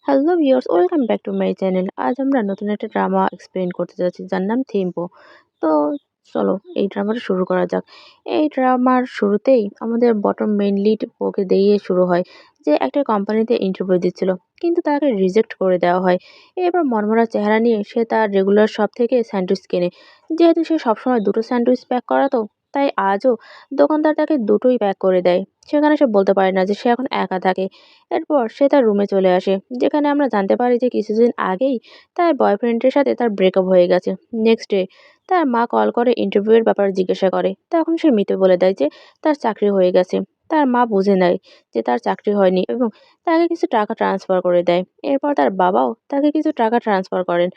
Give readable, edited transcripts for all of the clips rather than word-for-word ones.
Hello viewers, welcome back to my channel. আজ আমরা নতুন একটা ড্রামা এক্সপ্লেন করতে যাচ্ছি যার নাম থিম্পো। তো চলো এই ড্রামাটা শুরু করা যাক। এই ড্রামার শুরুতেই আমাদের বটম মেইন লিড ওকে দিয়ে শুরু হয় যে একটা কোম্পানিতে ইন্টারভিউ দিচ্ছিল, কিন্তু তাকে রিজেক্ট করে দেওয়া হয়। এরপর মনমরা চেহারা নিয়ে সে তার রেগুলার শপ থেকে স্যান্ডউইচ কেনে। যেহেতু সে সবসময় দুটো স্যান্ডউইচ প্যাক করাতো, তাই আজও দোকানদার তাকে দুটোই প্যাক করে দেয়। সেখানে সে বলতে পারে না যে সে এখন একা থাকে। এরপর সে তার রুমে চলে আসে, যেখানে আমরা জানতে পারি যে কিছুদিন আগেই তার বয়ফ্রেন্ডের সাথে তার ব্রেকআপ হয়ে গেছে। নেক্সট ডে তার মা কল করে ইন্টারভিউয়ের ব্যাপারে জিজ্ঞাসা করে, তখন সে মিথ্যে বলে দেয় যে তার চাকরি হয়ে গেছে। তার মা বুঝে নেয় যে তার চাকরি হয়নি এবং তাকে কিছু টাকা ট্রান্সফার করে দেয়। এরপর তার বাবাও তাকে কিছু টাকা ট্রান্সফার করেন।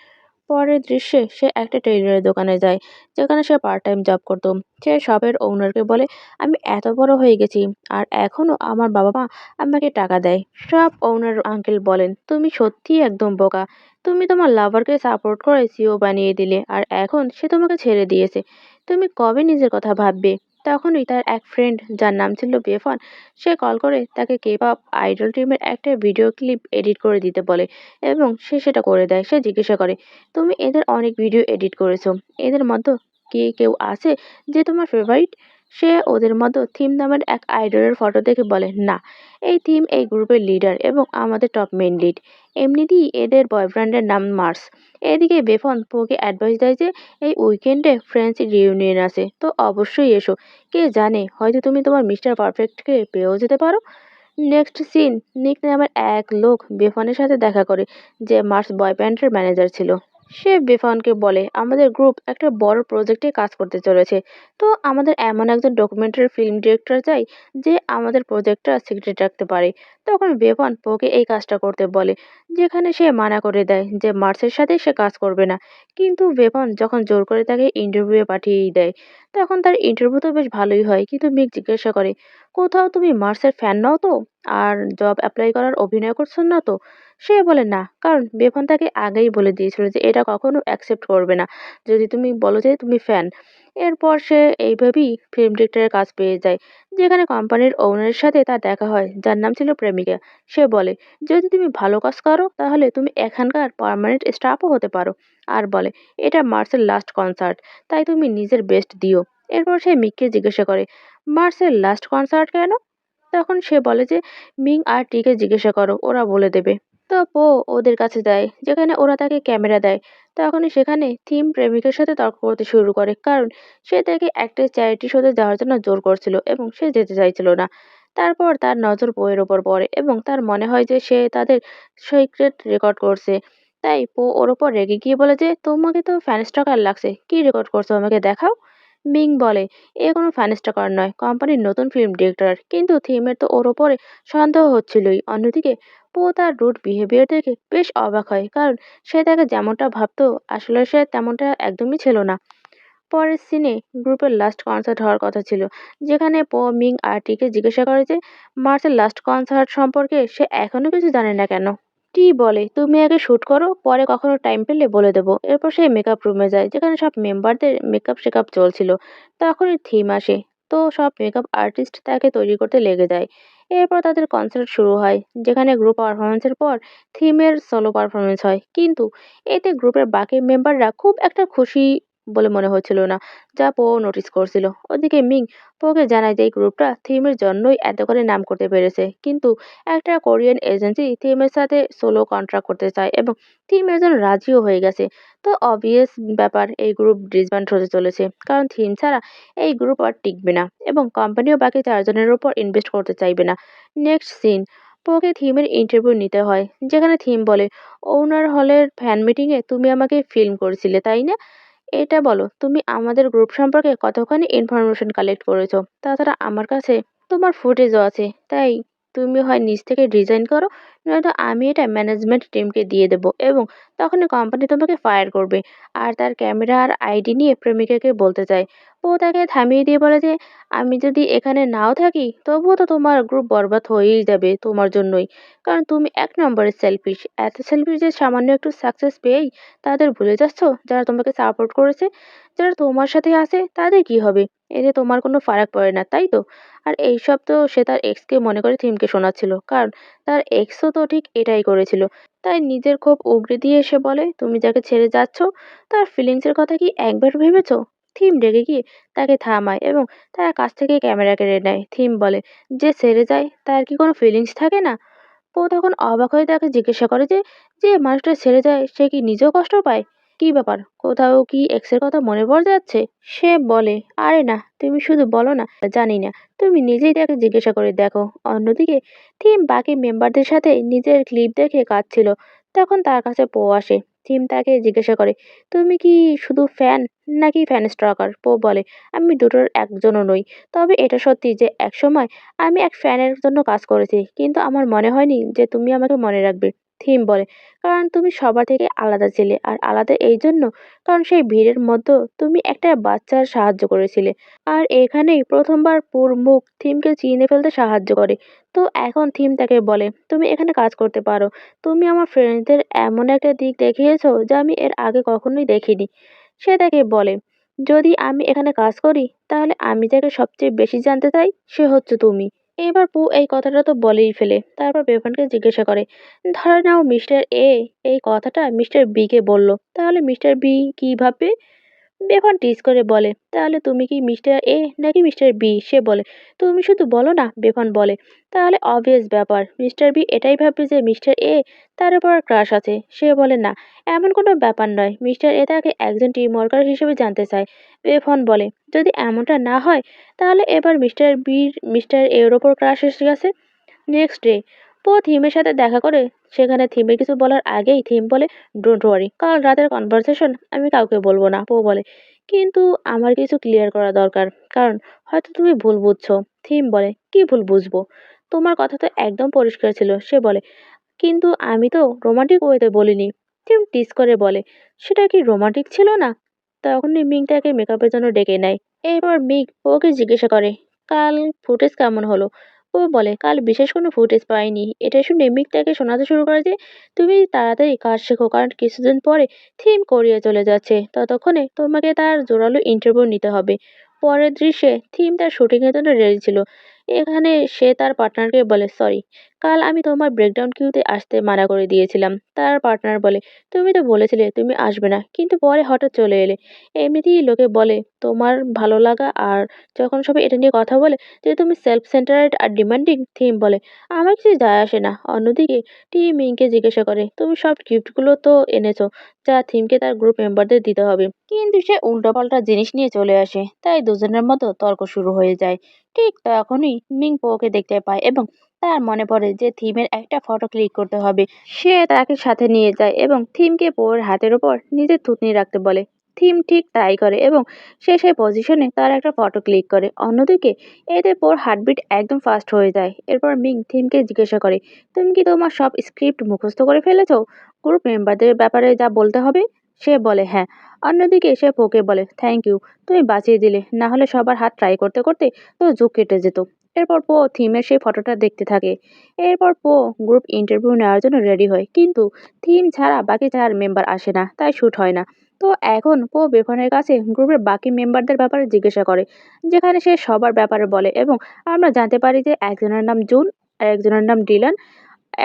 পরের দৃশ্যে সে একটা টেইলরের দোকানে যায়, যেখানে সে পার্ট টাইম জব করতো। সে শপের ওনারকে বলে, আমি এত বড় হয়ে গেছি আর এখনো আমার বাবা মা আমাকে টাকা দেয়। শপ ওনার আঙ্কেল বলেন, তুমি সত্যিই একদম বোকা। তুমি তোমার লাভারকে সাপোর্ট করে সিও বানিয়ে দিলে আর এখন সে তোমাকে ছেড়ে দিয়েছে। তুমি কবে নিজের কথা ভাববে? তখনই তার এক ফ্রেন্ড, যার নাম ছিল বেফন, সে কল করে তাকে কে পপ আইডল টিমের একটা ভিডিও ক্লিপ এডিট করে দিতে বলে এবং সে সেটা করে দেয়। সে জিজ্ঞাসা করে, তুমি এদের অনেক ভিডিও এডিট করেছো, এদের মধ্যে কি কেউ আছে যে তোমার ফেভারিট? সে ওদের মতো থিম নামের এক আইডলের ফটো দেখে বলে, না, এই থিম এই গ্রুপের লিডার এবং আমাদের টপ মেইন লিড। এমনিতেই এদের বয়ফ্রেন্ডের নাম মার্স। এদিকে বেফন পোকে অ্যাডভাইস দেয় যে এই উইকেন্ডে ফ্রেন্ডস রিউনিয়ন আছে, তো অবশ্যই এসো। কে জানে, হয়তো তুমি তোমার মিস্টার পারফেক্টকে পেয়েও যেতে পারো। নেক্সট সিন, নিক নামের এক লোক বেফনের সাথে দেখা করে, যে মার্স বয়ফ্রেন্ডের ম্যানেজার ছিল। সে বেফনকে বলে, আমাদের গ্রুপ একটা বড় প্রজেক্টে কাজ করতে চলেছে, তো আমাদের এমন একজন ডকুমেন্টারি ফিল্ম ডিরেক্টর চাই যে আমাদের প্রজেক্টটা সিক্রেট রাখতে পারে। তখন বেফন পোকে এই কাজটা করতে বলে, যেখানে সে মানা করে দেয় যে মার্সের সাথে সে কাজ করবে না। কিন্তু বেফন যখন জোর করে তাকে ইন্টারভিউয়ে পাঠিয়েই দেয়, তখন তার ইন্টারভিউ তো বেশ ভালোই হয়, কিন্তু মিক জিজ্ঞাসা করে, কোথাও তুমি মার্সের ফ্যান নও তো? আর জব অ্যাপ্লাই করার অভিনয় করছো না তো? সে বলে না, কারণ বেফন তাকে আগেই বলে দিয়েছিল যে এটা কখনো অ্যাকসেপ্ট করবে না যদি তুমি বলো যে তুমি ফ্যান। এরপর সে এইভাবেই ফিল্ম ডিরেক্টরের কাজ পেয়ে যায়, যেখানে কোম্পানির ওনারের সাথে তার দেখা হয়, যার নাম ছিল প্রেমিকা। সে বলে, যদি তুমি ভালো কাজ করো তাহলে তুমি এখানকার পার্মানেন্ট স্টাফও হতে পারো। আর বলে, এটা মার্সের লাস্ট কনসার্ট, তাই তুমি নিজের বেস্ট দিও। এরপর সে মিককে জিজ্ঞাসা করে, মার্সের লাস্ট কনসার্ট কেন? তখন সে বলে যে মিং আর টিকে জিজ্ঞাসা করো, ওরা বলে দেবে। তো পো ওদের কাছে যায়, যেখানে ওরা তাকে ক্যামেরা দেয়। তখনই সেখানে থিম প্রেমিকের সাথে তর্ক করতে শুরু করে, কারণ সে তাকে একটা চ্যারিটি শোতে যাওয়ার জন্য জোর করছিল এবং সে যেতে চাইছিল না। তারপর তার নজর বইয়ের ওপর পড়ে এবং তার মনে হয় যে সে তাদের সিক্রেট রেকর্ড করছে। তাই পো ওর ওপর রেগে গিয়ে বলে যে, তোমাকে তো ফ্যানস্টকার লাগছে, কি রেকর্ড করছো আমাকে দেখাও। মিং বলে, এ কোনো ফ্যানস্টকার নয়, কোম্পানির নতুন ফিল্ম ডিরেক্টর। কিন্তু থিমের তো ওর ওপরে সন্দেহ হচ্ছিলই। অন্যদিকে পো তার রুড বিহেভিয়ার দেখে বেশ অবাক হয়, কারণ সে তাকে যেমনটা ভাবতো আসলে সে তেমনটা একদমই ছিল না। পরের সিনে গ্রুপের লাস্ট কনসার্ট হওয়ার কথা ছিল, যেখানে পো মিং আর টিকে জিজ্ঞাসা করে যে মার্চের লাস্ট কনসার্ট সম্পর্কে সে এখনো কিছু জানে না কেন। টি বলে, তুমি আগে শুট করো, পরে কখনো টাইম পেলে বলে দেবো। এরপর সে মেকআপ রুমে যায়, যেখানে সব মেম্বারদের মেকআপ শেকআপ চলছিল। তখনই থিম আসে, তো সব মেকআপ আর্টিস্ট তাকে তৈরি করতে লেগে যায়। এরপর তাদের কনসার্ট শুরু হয়, যেখানে গ্রুপ পারফরমেন্সের পর থিমের সোলো পারফরমেন্স হয়, কিন্তু এতে গ্রুপের বাকি মেম্বাররা খুব একটা খুশি বলে মনে হচ্ছিল না, যা পো নোটিস করছিল। ওদিকে মিং পোকে জানায় যে এই গ্রুপটা থিমের জন্যই এত করে নাম করতে পেরেছে, কিন্তু একটা কোরিয়ান এজেন্সি থিমের সাথে সোলো কন্ট্রাক্ট করতে চায় এবং থিম একজন রাজিও হয়ে গেছে। তো অবভিয়াস ব্যাপার, এই গ্রুপ ডিসব্যান্ড হতে চলেছে, কারণ থিম ছাড়া এই গ্রুপ আর টিকবে না এবং কোম্পানিও বাকি চারজনের উপর ইনভেস্ট করতে চাইবে না। নেক্সট সিন, পোকে থিমের ইন্টারভিউ নিতে হয়, যেখানে থিম বলে, ওনার হলের ফ্যান মিটিংয়ে তুমি আমাকে ফিল্ম করেছিলে তাই না? এটা বলো, তুমি আমাদের গ্রুপ সম্পর্কে কতখানি ইনফরমেশন কালেক্ট করেছো? তাছাড়া আমার কাছে তোমার ফুটেজও আছে। তাই তুমি হয় নিজ থেকে ডিজাইন করো, নয়তো আমি এটা ম্যানেজমেন্ট টিমকে দিয়ে দেবো এবং তখনই কোম্পানি তোমাকে ফায়ার করবে। আর তার ক্যামেরা আর আইডি নিয়ে প্রেমিকাকে বলতে চায়। ও তাকে থামিয়ে দিয়ে বলে যে, আমি যদি এখানে নাও থাকি তবুও তো তোমার গ্রুপ বরবাদ হয়েই যাবে তোমার জন্যই, কারণ তুমি এক নম্বরের সেলফিশ। এত সেলফিশ যে সামান্য একটু সাকসেস পেয়েই তাদের ভুলে যাচ্ছ যারা তোমাকে সাপোর্ট করেছে। যারা তোমার সাথে আছে তাদের কি হবে? এতে তোমার কোনো ফারাক পড়ে না, তাই তো? আর এইসব তো সে তার এক্সকে মনে করে থিমকে শোনাচ্ছিল, কারণ তার এক্সও তো ঠিক এটাই করেছিল। তাই নিজের ক্ষোভ উগরে দিয়ে সে বলে, তুমি যাকে ছেড়ে যাচ্ছ তার ফিলিংসের কথা কি একবার ভেবেছো? থিম রেগে গিয়ে তাকে থামায় এবং তার কাছ থেকে ক্যামেরা কেড়ে নেয়। থিম বলে, যে ছেড়ে যায় তার কি কোনো ফিলিংস থাকে না? ও তখন অবাক হয়ে তাকে জিজ্ঞাসা করে যে, যে মানুষটা ছেড়ে যায় সে কি নিজেও কষ্ট পায়? কি ব্যাপার, কোথাও কি এক্সের কথা মনে পড়ে যাচ্ছে? সে বলে, আরে না, তুমি শুধু বলো না, জানি না, তুমি নিজেই তাকে জিজ্ঞাসা করে দেখো। অন্যদিকে থিম বাকি মেম্বারদের সাথে নিজের ক্লিপ দেখে কাঁদছিল। তখন তার কাছে পো আসে। থিম তাকে জিজ্ঞাসা করে, তুমি কি শুধু ফ্যান নাকি ফ্যান স্ট্রকার? পো বলে, আমি দুটোর একজনও নই। তবে এটা সত্যি যে একসময় আমি এক ফ্যানের জন্য কাজ করেছি, কিন্তু আমার মনে হয়নি যে তুমি আমাকে মনে রাখবে। থিম বলে, কারণ তুমি সবার থেকে আলাদা ছিলে, আর আলাদা এই জন্য কারণ সেই ভিড়ের মধ্যে তুমি একটা বাচ্চার সাহায্য করেছিলে। আর এখানেই প্রথমবার পুর মুখ থিমকে চিনে ফেলতে সাহায্য করে। তো এখন থিম তাকে বলে, তুমি এখানে কাজ করতে পারো। তুমি আমার ফ্রেন্ডসদের এমন একটা দিক দেখিয়েছো যা আমি এর আগে কখনোই দেখিনি। সে তাকে বলে, যদি আমি এখানে কাজ করি তাহলে আমি যাকে সবচেয়ে বেশি জানতে চাই সে হচ্ছে তুমি। এবার পু এই কথাটা তো বলেই ফেলে। তারপর বেভানকে জিজ্ঞাসা করে, ধরে নাও মিস্টার এ এই কথাটা মিস্টার বি কে বলল, তাহলে মিস্টার বি কি ভাববে? বেভান টিজ করে বলে, তাহলে তুমি কি মিস্টার এ নাকি মিস্টার বি? সে বলে, তুমি শুধু বলো না। বেভান বলে, তাহলে অবভিয়াস ব্যাপার, মিস্টার বি এটাই ভাববে যে মিস্টার এ তার উপর ক্রাশ আছে। সে বলে, না, এমন কোনো ব্যাপার নয়, মিস্টার এ তাকে একজন টিম ওয়ার্কার হিসেবে জানতে চায়। বেভান বলে, যদি এমনটা না হয় তাহলে এবার মিস্টার বির মিস্টার এর ওপর ক্রাশ এসে গেছে। নেক্সট ডে পো থিমের সাথে দেখা করে। সেখানে থিমের কিছু বলার আগেই থিম বলে, ডোন্ট ওয়ারি, কাল রাতের কনভারসেশন আমি কাউকে বলবো না। পো বলে, কিন্তু আমার কিছু ক্লিয়ার করা দরকার, কারণ হয়তো তুমি ভুল বুঝছো। থিম বলে, কি ভুল বুঝবো? তোমার কথা তো একদম পরিষ্কার ছিল। সে বলে, কিন্তু আমি তো রোমান্টিক ওয়েতে বলিনি। থিম টিস করে বলে, সেটা কি রোমান্টিক ছিল না? তখনই মিং তাকে মেকআপের জন্য ডেকে নেয়। এরপর মিগ ওকে জিজ্ঞাসা করে, কাল ফুটেজ কেমন হলো? ও বলে, কাল বিশেষ কোনো ফুটেজ পাইনি। এটা শুনে মিগ তাকে শোনাতে শুরু করে যে, তুমি তাড়াতাড়ি কাজ শেখো, কারণ কিছুদিন পরে থিম কোরিয়া চলে যাচ্ছে। ততক্ষণে তোমাকে তার জোরালো ইন্টারভিউ নিতে হবে। পরের দৃশ্যে থিম তার শুটিংয়ের জন্য রেডি ছিল। এখানে সে তার পার্টনারকে বলে, সরি, কাল আমি তোমার ব্রেকডাউন কিউতে আসতে মানা করে দিয়েছিলাম। তার পার্টনার বলে, তুমি তো বলেছিলে তুমি আসবে না, কিন্তু পরে হঠাৎ চলে এলে। এমনিতেই লোকে বলে তোমার ভালো লাগা, আর যখন সবাই এটা নিয়ে কথা বলে যে তুমি সেলফ সেন্টারেড আর ডিমান্ডিং। থিম বলে, আমার কিছু যায় আসে না। অন্যদিকে টি মিংকে জিজ্ঞাসা করে, তুমি সব গিফটগুলো তো এনেছো যা থিমকে তার গ্রুপ মেম্বারদের দিতে হবে, কিন্তু সে উল্টোপাল্টা জিনিস নিয়ে চলে আসে। তাই দুজনের মতো তর্ক শুরু হয়ে যায়। ঠিক তখনই মিং পোকে দেখতে পায় এবং তার মনে পড়ে যে থিমের একটা ফটো ক্লিক করতে হবে। সে তাকে সাথে নিয়ে যায় এবং থিমকে পোর হাতের ওপর নিজের থুতনি রাখতে বলে। থিম ঠিক তাই করে এবং সে সেই পজিশনে তার একটা ফটো ক্লিক করে। অন্যদিকে এতে পোর হার্টবিট একদম ফাস্ট হয়ে যায়। এরপর মিং থিমকে জিজ্ঞাসা করে, তুমি কি তোমার সব স্ক্রিপ্ট মুখস্থ করে ফেলেছো গ্রুপ মেম্বারদের ব্যাপারে যা বলতে হবে? সে বলে, হ্যাঁ। অন্যদিকে সে পোকে বলে, থ্যাংক ইউ, তুমি বাঁচিয়ে দিলে, না হলে সবার হাত ট্রাই করতে করতে তো যুগ কেটে যেত। এরপর পো থিমের সেই ফটোটা দেখতে থাকে। এরপর পো গ্রুপ ইন্টারভিউ নেওয়ার জন্য রেডি হয়, কিন্তু থিম ছাড়া বাকি 4 মেম্বার আসে না, তাই শ্যুট হয় না। তো এখন পো বেকনের কাছে গ্রুপের বাকি মেম্বারদের ব্যাপারে জিজ্ঞাসা করে, যেখানে সে সবার ব্যাপারে বলে এবং আমরা জানতে পারি যে একজনের নাম জুন, আর একজনের নাম ডিলান,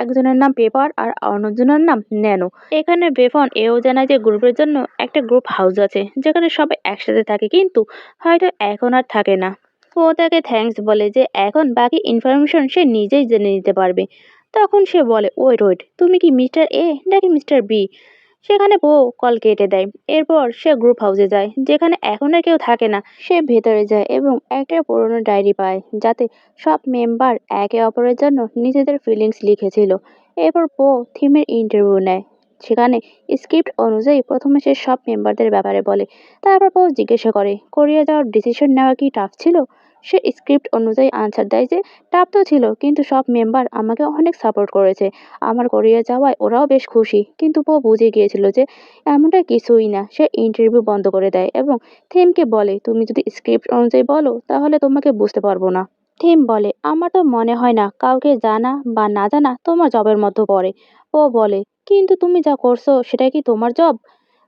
একজনের নাম পেপার, আর অন্যজনের নাম ন্যানো। এখানে বেফন এও জানায় যে গ্রুপের জন্য একটা গ্রুপ হাউস আছে যেখানে সবাই একসাথে থাকে, কিন্তু হয়তো এখন আর থাকে না। ও তাকে থ্যাঙ্কস বলে যে এখন বাকি ইনফরমেশন সে নিজেই জেনে নিতে পারবে। তখন সে বলে, ওয়েট ওয়েট, তুমি কি মিস্টার এ নাকি মিস্টার বি? সেখানে বউ কল কেটে দেয়। এরপর সে গ্রুপ হাউসে যায়, যেখানে এখন আর কেউ থাকে না। সে ভেতরে যায় এবং একটা পুরোনো ডায়েরি পায়, যাতে সব মেম্বার একে অপরের জন্য নিজেদের ফিলিংস লিখেছিল। এরপর বউ থিমের ইন্টারভিউ নেয়। সেখানে স্ক্রিপ্ট অনুযায়ী প্রথমে সে সব মেম্বারদের ব্যাপারে বলে। তারপর বউ জিজ্ঞাসা করে, কোরিয়া যাওয়ার ডিসিশন নেওয়া কি টাফ ছিল? সে স্ক্রিপ্ট অনুযায়ী আনসার দেয় যে টাফ তো ছিল, কিন্তু সব মেম্বার আমাকে অনেক সাপোর্ট করেছে। আমার কোরিয়া যাওয়ায় ওরাও বেশ খুশি। কিন্তু বউ বুঝে গিয়েছিল যে এমনটা কিছুই না। সে ইন্টারভিউ বন্ধ করে দেয় এবং থিমকে বলে, তুমি যদি স্ক্রিপ্ট অনুযায়ী বলো তাহলে তোমাকে বুঝতে পারবো না। থিম বলে, আমার তো মনে হয় না কাউকে জানা বা না জানা তোমার জবের মধ্যে পড়ে। ও বলে, কিন্তু তুমি যা করছো সেটা কি তোমার জব?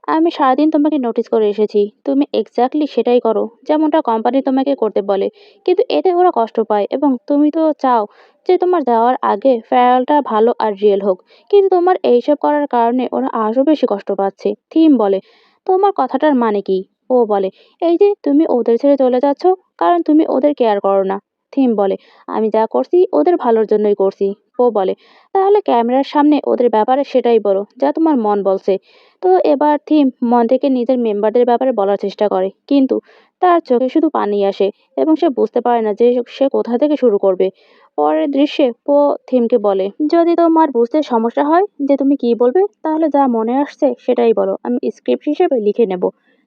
আমি সারাদিন তোমাকে নোটিস করে এসেছি। তুমি এক্স্যাক্টলি সেটাই করো, যেমনটা কোম্পানি তোমাকে করতে বলে। কিন্তু এতে ওরা কষ্ট পায় এবং তুমি তো চাও যে তোমার যাওয়ার আগে ফেয়ারওয়েলটা ভালো আর রিয়েল হোক। কিন্তু তোমার এইসব করার কারণে ওরা আরো বেশি কষ্ট পাচ্ছে। থিম বলে, তোমার কথাটার মানে কি? ও বলে, এই যে তুমি ওদের ছেড়ে চলে যাচ্ছ কারণ তুমি ওদের কেয়ার করো না। থিম বলে, আমি যা করছি ওদের ভালোর জন্যই করছি। ও বলে, তাহলে ক্যামেরার সামনে ওদের ব্যাপারে সেটাই বলো যা তোমার মন বলছে। তো এবার থিম মন থেকে নিজের মেম্বারদের ব্যাপারে বলার চেষ্টা করে, কিন্তু তার চোখে শুধু পানি আসে এবং সে বুঝতে পারে না যে সে কোথা থেকে শুরু করবে। পরের দৃশ্যে পো থিমকে বলে, যদি তোমার বুঝতে সমস্যা হয় যে তুমি কি বলবে, তাহলে যা মনে আসছে সেটাই বলো, আমি স্ক্রিপ্ট হিসেবে লিখে নেব।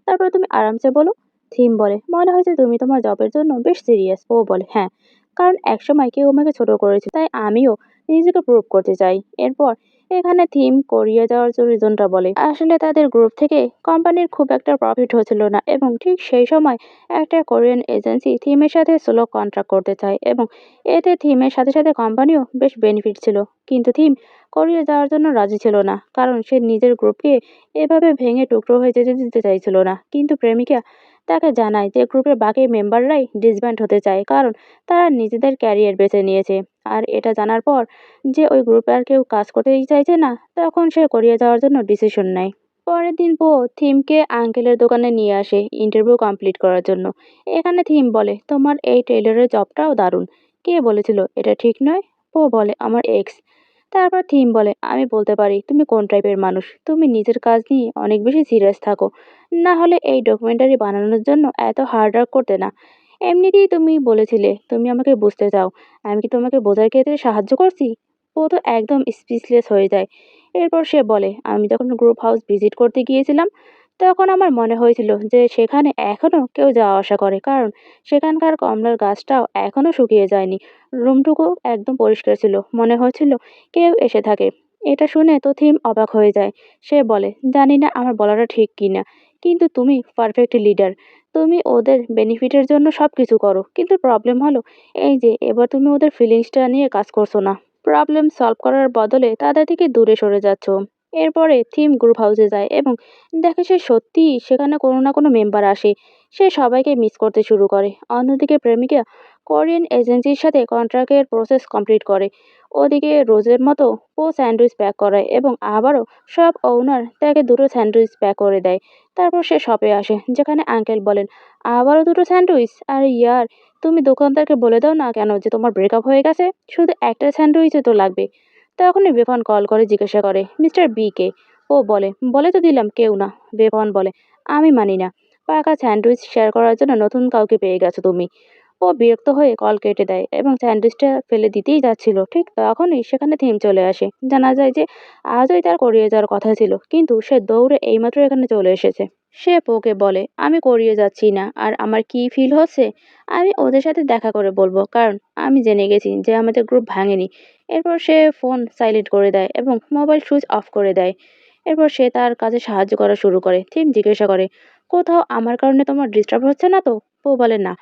তারপর তুমি আরামসে বলো। থিম বলে, মনে হয় যে তুমি তোমার জবের জন্য বেশ সিরিয়াস। ও বলে, হ্যাঁ, কারণ একসময় কেউ আমাকে ছোট করেছে, তাই আমিও নিজেকে প্রুভ করতে চাই। এরপর এখানে থিম কোরিয়া যাওয়ার রিজনটা বলে, আসলে তাদের গ্রুপ থেকে কোম্পানির খুব একটা প্রফিট হচ্ছিল না এবং ঠিক সেই সময় একটা কোরিয়ান এজেন্সি থিমের সাথে সোলো কন্ট্রাক্ট করতে চায় এবং এতে থিমের সাথে সাথে কোম্পানিও বেশ বেনিফিট ছিল। কিন্তু থিম কোরিয়া যাওয়ার জন্য রাজি ছিল না, কারণ সে নিজের গ্রুপকে এভাবে ভেঙে টুকরো হয়ে যেতে দিতে চাইছিল না। কিন্তু প্রেমিকা তাকে জানায় যে গ্রুপের বাকি মেম্বাররাই ডিসব্যান্ড হতে চায়, কারণ তারা নিজেদের ক্যারিয়ার বেছে নিয়েছে। আর এটা জানার পর যে ওই গ্রুপে আর কেউ কাজ করতেই চাইছে না, তখন সে কোরিয়া যাওয়ার জন্য ডিসিশন নেয়। পরের দিন পো থিমকে আঙ্কেলের দোকানে নিয়ে আসে ইন্টারভিউ কমপ্লিট করার জন্য। এখানে থিম বলে, তোমার এই টেইলরের জবটাও দারুণ। কে বলেছিল এটা ঠিক নয়? পো বলে, আমার এক্স। তারপর থিম বলে, আমি বলতে পারি তুমি কোন টাইপের মানুষ। তুমি নিজের কাজ নিয়ে অনেক বেশি সিরিয়াস থাকো, না হলে এই ডকুমেন্টারি বানানোর জন্য এত হার্ড ওয়ার্ক করতে না। এমনিতেই তুমি বলেছিলে তুমি আমাকে বুঝতে চাও, আমি কি তোমাকে বোঝার ক্ষেত্রে সাহায্য করছি? ও তো একদম স্পিচলেস হয়ে যায়। এরপর সে বলে, আমি যখন গ্রুপ হাউস ভিজিট করতে গিয়েছিলাম, তখন আমার মনে হয়েছিল যে সেখানে এখনো কেউ যাওয়া আসা করে, কারণ সেখানকার কমলার গাছটাও এখনো শুকিয়ে যায়নি। রুমটুকু একদম পরিষ্কার ছিল, মনে হচ্ছিল কেউ এসে থাকে। এটা শুনে তো থিম অবাক হয়ে যায়। সে বলে, জানি না আমার বলাটা ঠিক কিনা, কিন্তু তুমি পারফেক্ট লিডার। তুমি ওদের বেনিফিটের জন্য সবকিছু করো, কিন্তু প্রবলেম হলো এই যে এবার তুমি ওদের ফিলিংসটা নিয়ে কাজ করছো না। প্রবলেম সলভ করার বদলে তাদের থেকে দূরে সরে যাচ্ছ। এরপরে থিম গ্রুপ হাউসে যায় এবং দেখে সে সত্যিই সেখানে কোনো না কোনো মেম্বার আসে। সে সবাইকে মিস করতে শুরু করে। অন্যদিকে প্রেমিকা কোরিয়ান এজেন্সির সাথে কন্ট্রাক্টের প্রসেস কমপ্লিট করে। ওদিকে রোজের মতো ও স্যান্ডউইচ প্যাক করায় এবং আবারও সব ওনার তাকে দুটো স্যান্ডউইচ প্যাক করে দেয়। তারপর সে শপে আসে, যেখানে আঙ্কেল বলেন, আবারও দুটো স্যান্ডউইচ? আরে ইয়ার, তুমি দোকানদারকে বলে দাও না কেন যে তোমার ব্রেকআপ হয়ে গেছে, শুধু একটা স্যান্ডউইচে তো লাগবে। তখনই বেফন কল করে জিজ্ঞাসা করে, মিস্টার বি কে? ও বলে, বলে তো দিলাম কেউ না। বেফন বলে, আমি মানি না। পাকা স্যান্ডউইচ শেয়ার করার জন্য নতুন কাউকে পেয়ে গেছো তুমি। ও বিরক্ত হয়ে কল কেটে দেয় এবং স্যান্ডউইচটা ফেলে দিতেই যাচ্ছিল, ঠিক তখনই সেখানে থিম চলে আসে। জানা যায় যে আজই তার কোরিয়া যাওয়ার কথা ছিল, কিন্তু সে দৌড়ে এইমাত্র এখানে চলে এসেছে। সে পোকে বলে, আমি কোরিয়া যাচ্ছি না, আর আমার কি ফিল হচ্ছে আমি ওদের সাথে দেখা করে বলবো, কারণ আমি জেনে গেছি যে আমাদের গ্রুপ ভাঙেনি। এরপর সে ফোন সাইলেন্ট করে দেয় এবং মোবাইল সুইচ অফ করে দেয়। এরপর সে তার কাজে সাহায্য করা শুরু করে। থিম জিজ্ঞাসা করে, কোথাও আমার কারণে তোমার ডিস্টার্ব হচ্ছে না তো? ও বলে, না।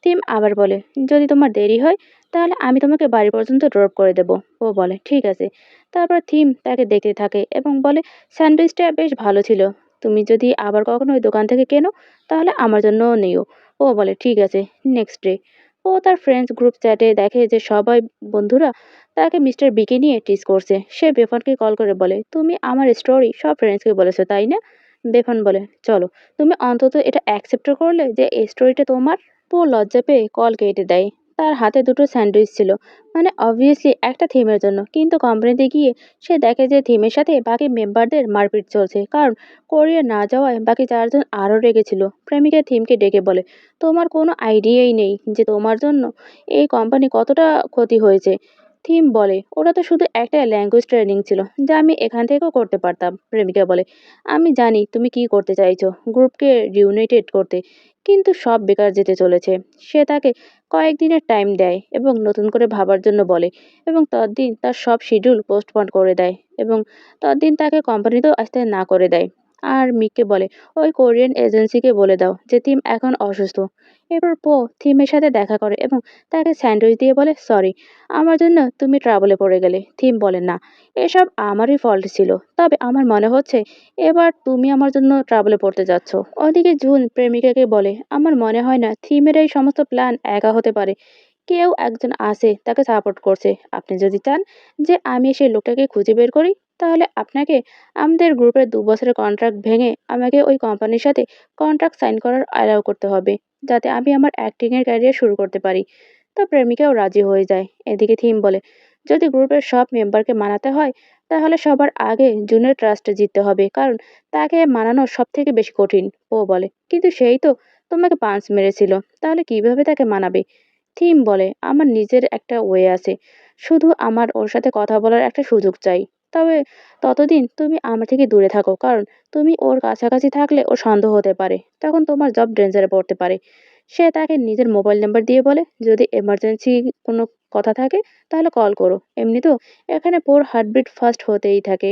থিম আবার বলে, যদি তোমার দেরি হয় তাহলে আমি তোমাকে বাড়ি পর্যন্ত ড্রপ করে দেব। ও বলে, ঠিক আছে। তারপর থিম তাকে দেখতে থাকে এবং বলে, স্যান্ডউইচটা বেশ ভালো ছিল। তুমি যদি আবার কখনো ওই দোকান থেকে কেনো তাহলে আমার জন্যও নিও। ও বলে, ঠিক আছে। নেক্সট ডে ও তার ফ্রেন্ডস গ্রুপ চ্যাটে দেখে যে সবাই বন্ধুরা তাকে মিস্টার বিকে নিয়ে টিজ করছে। সে বেফনকে কল করে বলে, তুমি আমার স্টোরি সব ফ্রেন্ডসকে বলেছো তাই না? বেফন বলে, চলো, তুমি অন্তত এটা অ্যাকসেপ্ট করলে যে এই স্টোরিটা তোমার। ও লজ্জা পেয়ে কল কেটে দেয়। তার হাতে দুটো স্যান্ডউইচ ছিল, মানে অবভিয়াসলি একটা থিমের জন্য। কিন্তু কোম্পানিতে গিয়ে সে দেখে যে থিমের সাথে বাকি মেম্বারদের মারপিট চলছে, কারণ কোরিয়া না যাওয়ায় বাকি চারজন আরও রেগেছিল। প্রেমিকা থিমকে ডেকে বলে, তোমার কোনো আইডিয়াই নেই যে তোমার জন্য এই কোম্পানি কতটা ক্ষতি হয়েছে। থিম বলে, ওটা তো শুধু একটা ল্যাঙ্গুয়েজ ট্রেনিং ছিল, যা আমি এখান থেকেও করতে পারতাম। প্রেমিকা বলে, আমি জানি তুমি কি করতে চাইছো, গ্রুপকে রিউনাইটেড করতে, কিন্তু সব বেকার যেতে চলেছে। সে তাকে কয়েকদিনের টাইম দেয় এবং নতুন করে ভাবার জন্য বলে, এবং ততদিন তার সব শিডিউল পোস্টপন্ড করে দেয় এবং ততদিন তাকে কোম্পানিতেও আসতে না করে দেয়। আর মিককে বলে ওই কোরিয়ান এজেন্সিকে বলে দাও যে থিম এখন অসুস্থ। এরপর পো থিমের সাথে দেখা করে এবং তাকে স্যান্ডউইচ দিয়ে বলে সরি, আমার জন্য তুমি ট্রাবলে পড়ে গেলে। থিম বলে না, এসব আমারই ফল্ট ছিল, তবে আমার মনে হচ্ছে এবার তুমি আমার জন্য ট্রাবলে পড়তে যাচ্ছ। ওদিকে জুন প্রেমিকাকে বলে আমার মনে হয় না থিমের এই সমস্ত প্ল্যান একা হতে পারে, কেউ একজন আছে তাকে সাপোর্ট করছে। আপনি যদি চান যে আমি সেই লোকটাকে খুঁজে বের করি, তাহলে আপনাকে আমাদের গ্রুপের 2 বছরের কন্ট্রাক্ট ভেঙে আমাকে ওই কোম্পানির সাথে কন্ট্রাক্ট সাইন করার অ্যালাউ করতে হবে, যাতে আমি আমার অ্যাক্টিংয়ের ক্যারিয়ার শুরু করতে পারি। তো প্রেমিকাও রাজি হয়ে যায়। এদিকে থিম বলে যদি গ্রুপের সব মেম্বারকে মানাতে হয়, তাহলে সবার আগে জুনের ট্রাস্ট জিততে হবে, কারণ তাকে মানানো সব থেকে বেশি কঠিন। ও বলে কিন্তু সেই তো তোমাকে পাঞ্চ মেরেছিল, তাহলে কিভাবে তাকে মানাবে? থিম বলে আমার নিজের একটা ওয়ে আছে, শুধু আমার ওর সাথে কথা বলার একটা সুযোগ চাই। তবে ততদিন তুমি আমার থেকে দূরে থাকো, কারণ তুমি ওর কাছাকাছি থাকলে ও সন্দেহ হতে পারে, তখন তোমার জব ডেঞ্জারে পড়তে পারে। সে তাকে নিজের মোবাইল নাম্বার দিয়ে বলে যদি এমার্জেন্সি কোনো কথা থাকে তাহলে কল করো, এমনিতেও এখানে পোর হার্টবিট ফাস্ট হতেই থাকে।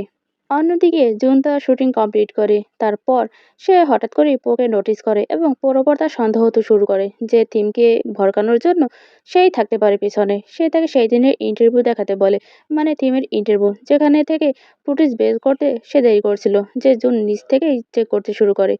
অন্যদিকে জুন তার শুটিং কমপ্লিট করে, তারপর সে হঠাৎ করেই পোকে নোটিস করে এবং পোর ওপর তার সন্দেহ হতে শুরু করে যে থিমকে ভড়কানোর জন্য সেই থাকতে পারে পিছনে। সে তাকে সেই দিনের ইন্টারভিউ দেখাতে বলে, মানে থিমের ইন্টারভিউ, যেখানে থেকে ফুটেজ বের করতে সে দেরি করছিল, যে জুন নিজ থেকেই চেক করতে শুরু করে।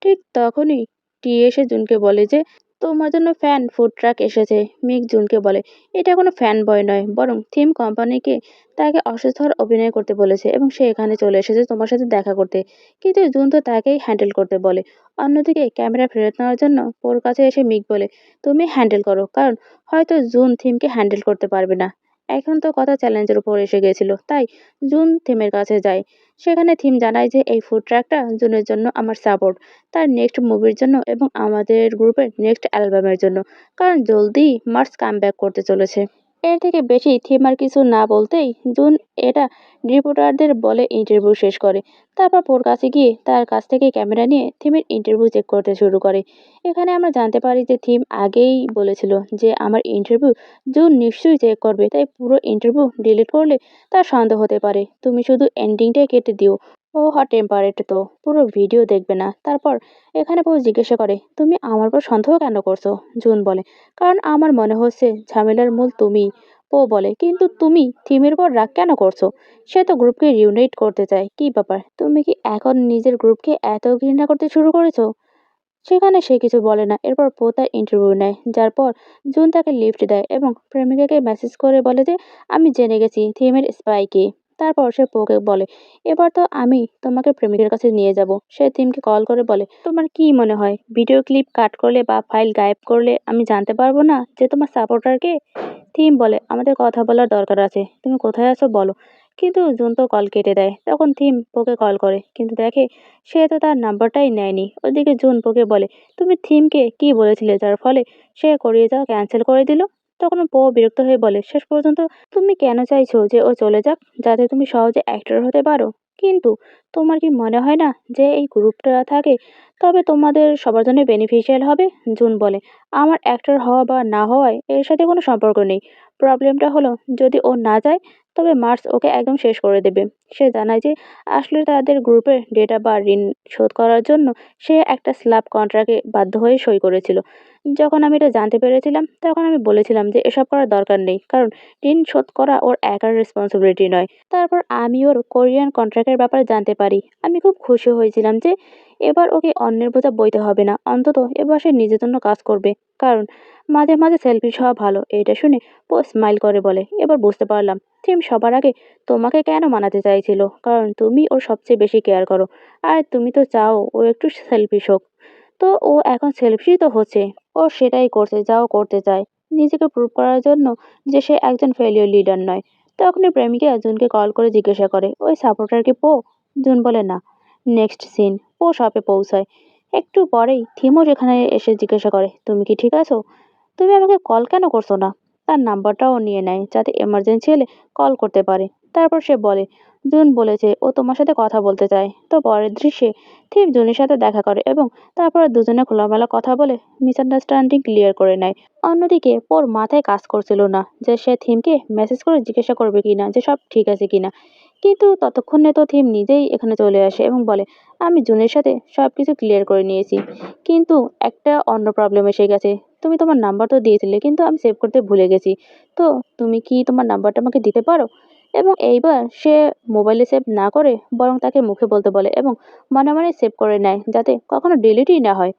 ঠিক তখনই টিয়ে এসে জুনকে বলে যে তোমার জন্য ফ্যান ফুড ট্রাক এসেছে। মিক জুনকে বলে এটা কোনো ফ্যান বয় নয়, বরং থিম কোম্পানিকে তাকে অসুস্থ হওয়ার অভিনয় করতে বলেছে এবং সে এখানে চলে এসেছে তোমার সাথে দেখা করতে। কিন্তু জুন তো তাকেই হ্যান্ডেল করতে বলে। অন্যদিকে ক্যামেরা ফেরত নেওয়ার জন্য ওর কাছে এসে মিক বলে তুমি হ্যান্ডেল করো, কারণ হয়তো জুন থিমকে হ্যান্ডেল করতে পারবে না। এখন তো কথা চ্যালেঞ্জের উপর এসে গেছিল, তাই জুন থিমের কাছে যায়। সেখানে থিম জানায় যে এই ফুড ট্রাকটা জুনের জন্য আমার সাপোর্ট, তার নেক্সট মুভির জন্য এবং আমাদের গ্রুপের নেক্সট অ্যালবামের জন্য, কারণ জলদি মার্স কামব্যাক করতে চলেছে। এর থেকে বেশি থিম আর কিছু না বলতেই জুন এটা রিপোর্টারদের বলে ইন্টারভিউ শেষ করে। তারপর ওর কাছে গিয়ে তার কাছ থেকে ক্যামেরা নিয়ে থিমের ইন্টারভিউ চেক করতে শুরু করে। এখানে আমরা জানতে পারি যে থিম আগেই বলেছিল যে আমার ইন্টারভিউ জুন নিশ্চয়ই চেক করবে, তাই পুরো ইন্টারভিউ ডিলিট করলে তার সন্দেহ হতে পারে। তুমি শুধু এন্ডিংটাই কেটে দিও, ও হট টেম্পারেট তো পুরো ভিডিও দেখবে না। তারপর এখানে বউ জিজ্ঞাসা করে তুমি আমার উপর সন্দেহ কেন করছো? জুন বলে কারণ আমার মনে হচ্ছে ঝামেলার মূল তুমি। ও বলে কিন্তু তুমি থিমের উপর রাগ কেন করছো? সে তো গ্রুপকে রিউনাইট করতে চায়, কি ব্যাপার, তুমি কি এখন নিজের গ্রুপকে এত ঘৃণা করতে শুরু করেছো? সেখানে সে কিছু বলে না। এরপর পো তার ইন্টারভিউ নেয়, যার পর জুন তাকে লিফট দেয় এবং প্রেমিকাকে মেসেজ করে বলে যে আমি জেনে গেছি থিমের স্পাই কে। তারপর সে পোকে বলে এবার তো আমি তোমাকে প্রেমিকের কাছে নিয়ে যাব। সে থিমকে কল করে বলে তোমার কি মনে হয় ভিডিও ক্লিপ কাট করলে বা ফাইল গায়েব করলে আমি জানতে পারবো না যে তোমার সাপোর্টার কে? থিম বলে আমাদের কথা বলার দরকার আছে, তুমি কোথায় আছো বলো। কিন্তু জুন তো কল কেটে দেয়। তখন থিম পোকে কল করে, কিন্তু দেখে সে তো তার নাম্বারটাই নেয়নি। ওদিকে জুন পোকে বলে তুমি থিমকে কি বলেছিলে যার ফলে সে করিয়ে যাওয়া ক্যান্সেল করে দিল? তখন পো বিরক্ত হয়ে বলে শেষ পর্যন্ত তুমি কেন চাইছো যে ও চলে যাক, যাতে তুমি সহজে অ্যাক্টর হতে পারো? কিন্তু তোমার কি মনে হয় না যে এই গ্রুপটা থাকে তবে তোমাদের সবার জন্য বেনিফিশিয়াল হবে? জুন বলে আমার অ্যাক্টর হওয়া বা না হওয়ায় এর সাথে কোনো সম্পর্ক নেই। প্রবলেমটা হলো যদি ও না যায় তবে মার্স ওকে একদম শেষ করে দেবে। সে জানায় যে আসলে তাদের গ্রুপের ডেটা বা ঋণ শোধ করার জন্য সে একটা স্ল্যাব কন্ট্রাক্টে বাধ্য হয়ে সই করেছিল। যখন আমি এটা জানতে পেরেছিলাম তখন আমি বলেছিলাম যে এসব করার দরকার নেই, কারণ ঋণ শোধ করা ওর একার রেসপন্সিবিলিটি নয়। তারপর আমি ওর কোরিয়ান কন্ট্রাক্টের ব্যাপারে জানতে পারি। আমি খুব খুশি হয়েছিলাম যে এবার ওকে অন্যের বোঝা বইতে হবে না, অন্তত এবার সে নিজের জন্য কাজ করবে। কারণ মাঝে মাঝে সেলফিশ হওয়া ভালো। এটা শুনে ও স্মাইল করে বলে এবার বুঝতে পারলাম থিম সবার আগে তোমাকে কেন মানাতে চাইছিল, কারণ তুমি ওর সবচেয়ে বেশি কেয়ার করো। আর তুমি তো চাও ও একটু সেলফিশ হোক, তো ও এখন সেলফিশই তো হচ্ছে। ও সেটাই করছে যা ও করতে চায়, নিজেকে প্রুভ করার জন্য যে সে একজন ফেলিওর লিডার নয়। তখনই প্রেমিকা জুনকে কল করে জিজ্ঞাসা করে ওই সাপোর্টার কি পো? জুন বলে না। নেক্সট সিন ও শপে পৌঁছায়। একটু পরেই থিমও সেখানে এসে জিজ্ঞাসা করে তুমি কি ঠিক আছো? তুমি আমাকে কল কেন করছো না? তার নাম্বারটাও নিয়ে নেয় যাতে এমার্জেন্সি হলে কল করতে পারে। তারপর সে বলে জুন বলেছে ও তোমার সাথে কথা বলতে চায়। তো পরের দৃশ্যে থিম জুনের সাথে দেখা করে এবং তারপর দুজনে খোলামেলা কথা বলে মিসআন্ডারস্ট্যান্ডিং ক্লিয়ার করে নেয়। অন্যদিকে ওর মাথায় কাজ করছিল না যে সে থিমকে মেসেজ করে জিজ্ঞাসা করবে কিনা যে সব ঠিক আছে কিনা। কিন্তু ততক্ষণে তো থিম নিজেই এখানে চলে আসে এবং বলে, আমি জুনের সাথে সবকিছু ক্লিয়ার করে নিয়েছি, কিন্তু একটা অন্য প্রবলেম এসে গেছে। তুমি তোমার নাম্বার তো দিয়েছিলে, কিন্তু আমি সেভ করতে ভুলে গেছি। তো তুমি কি তোমার নাম্বারটা আমাকে দিতে পারো? এবং এইবার সে মোবাইলে সেভ না করে বরং তাকে মুখে বলতে বলে এবং মনে মনে সেভ করে নেয় যাতে কখনো ডিলিটই না হয়।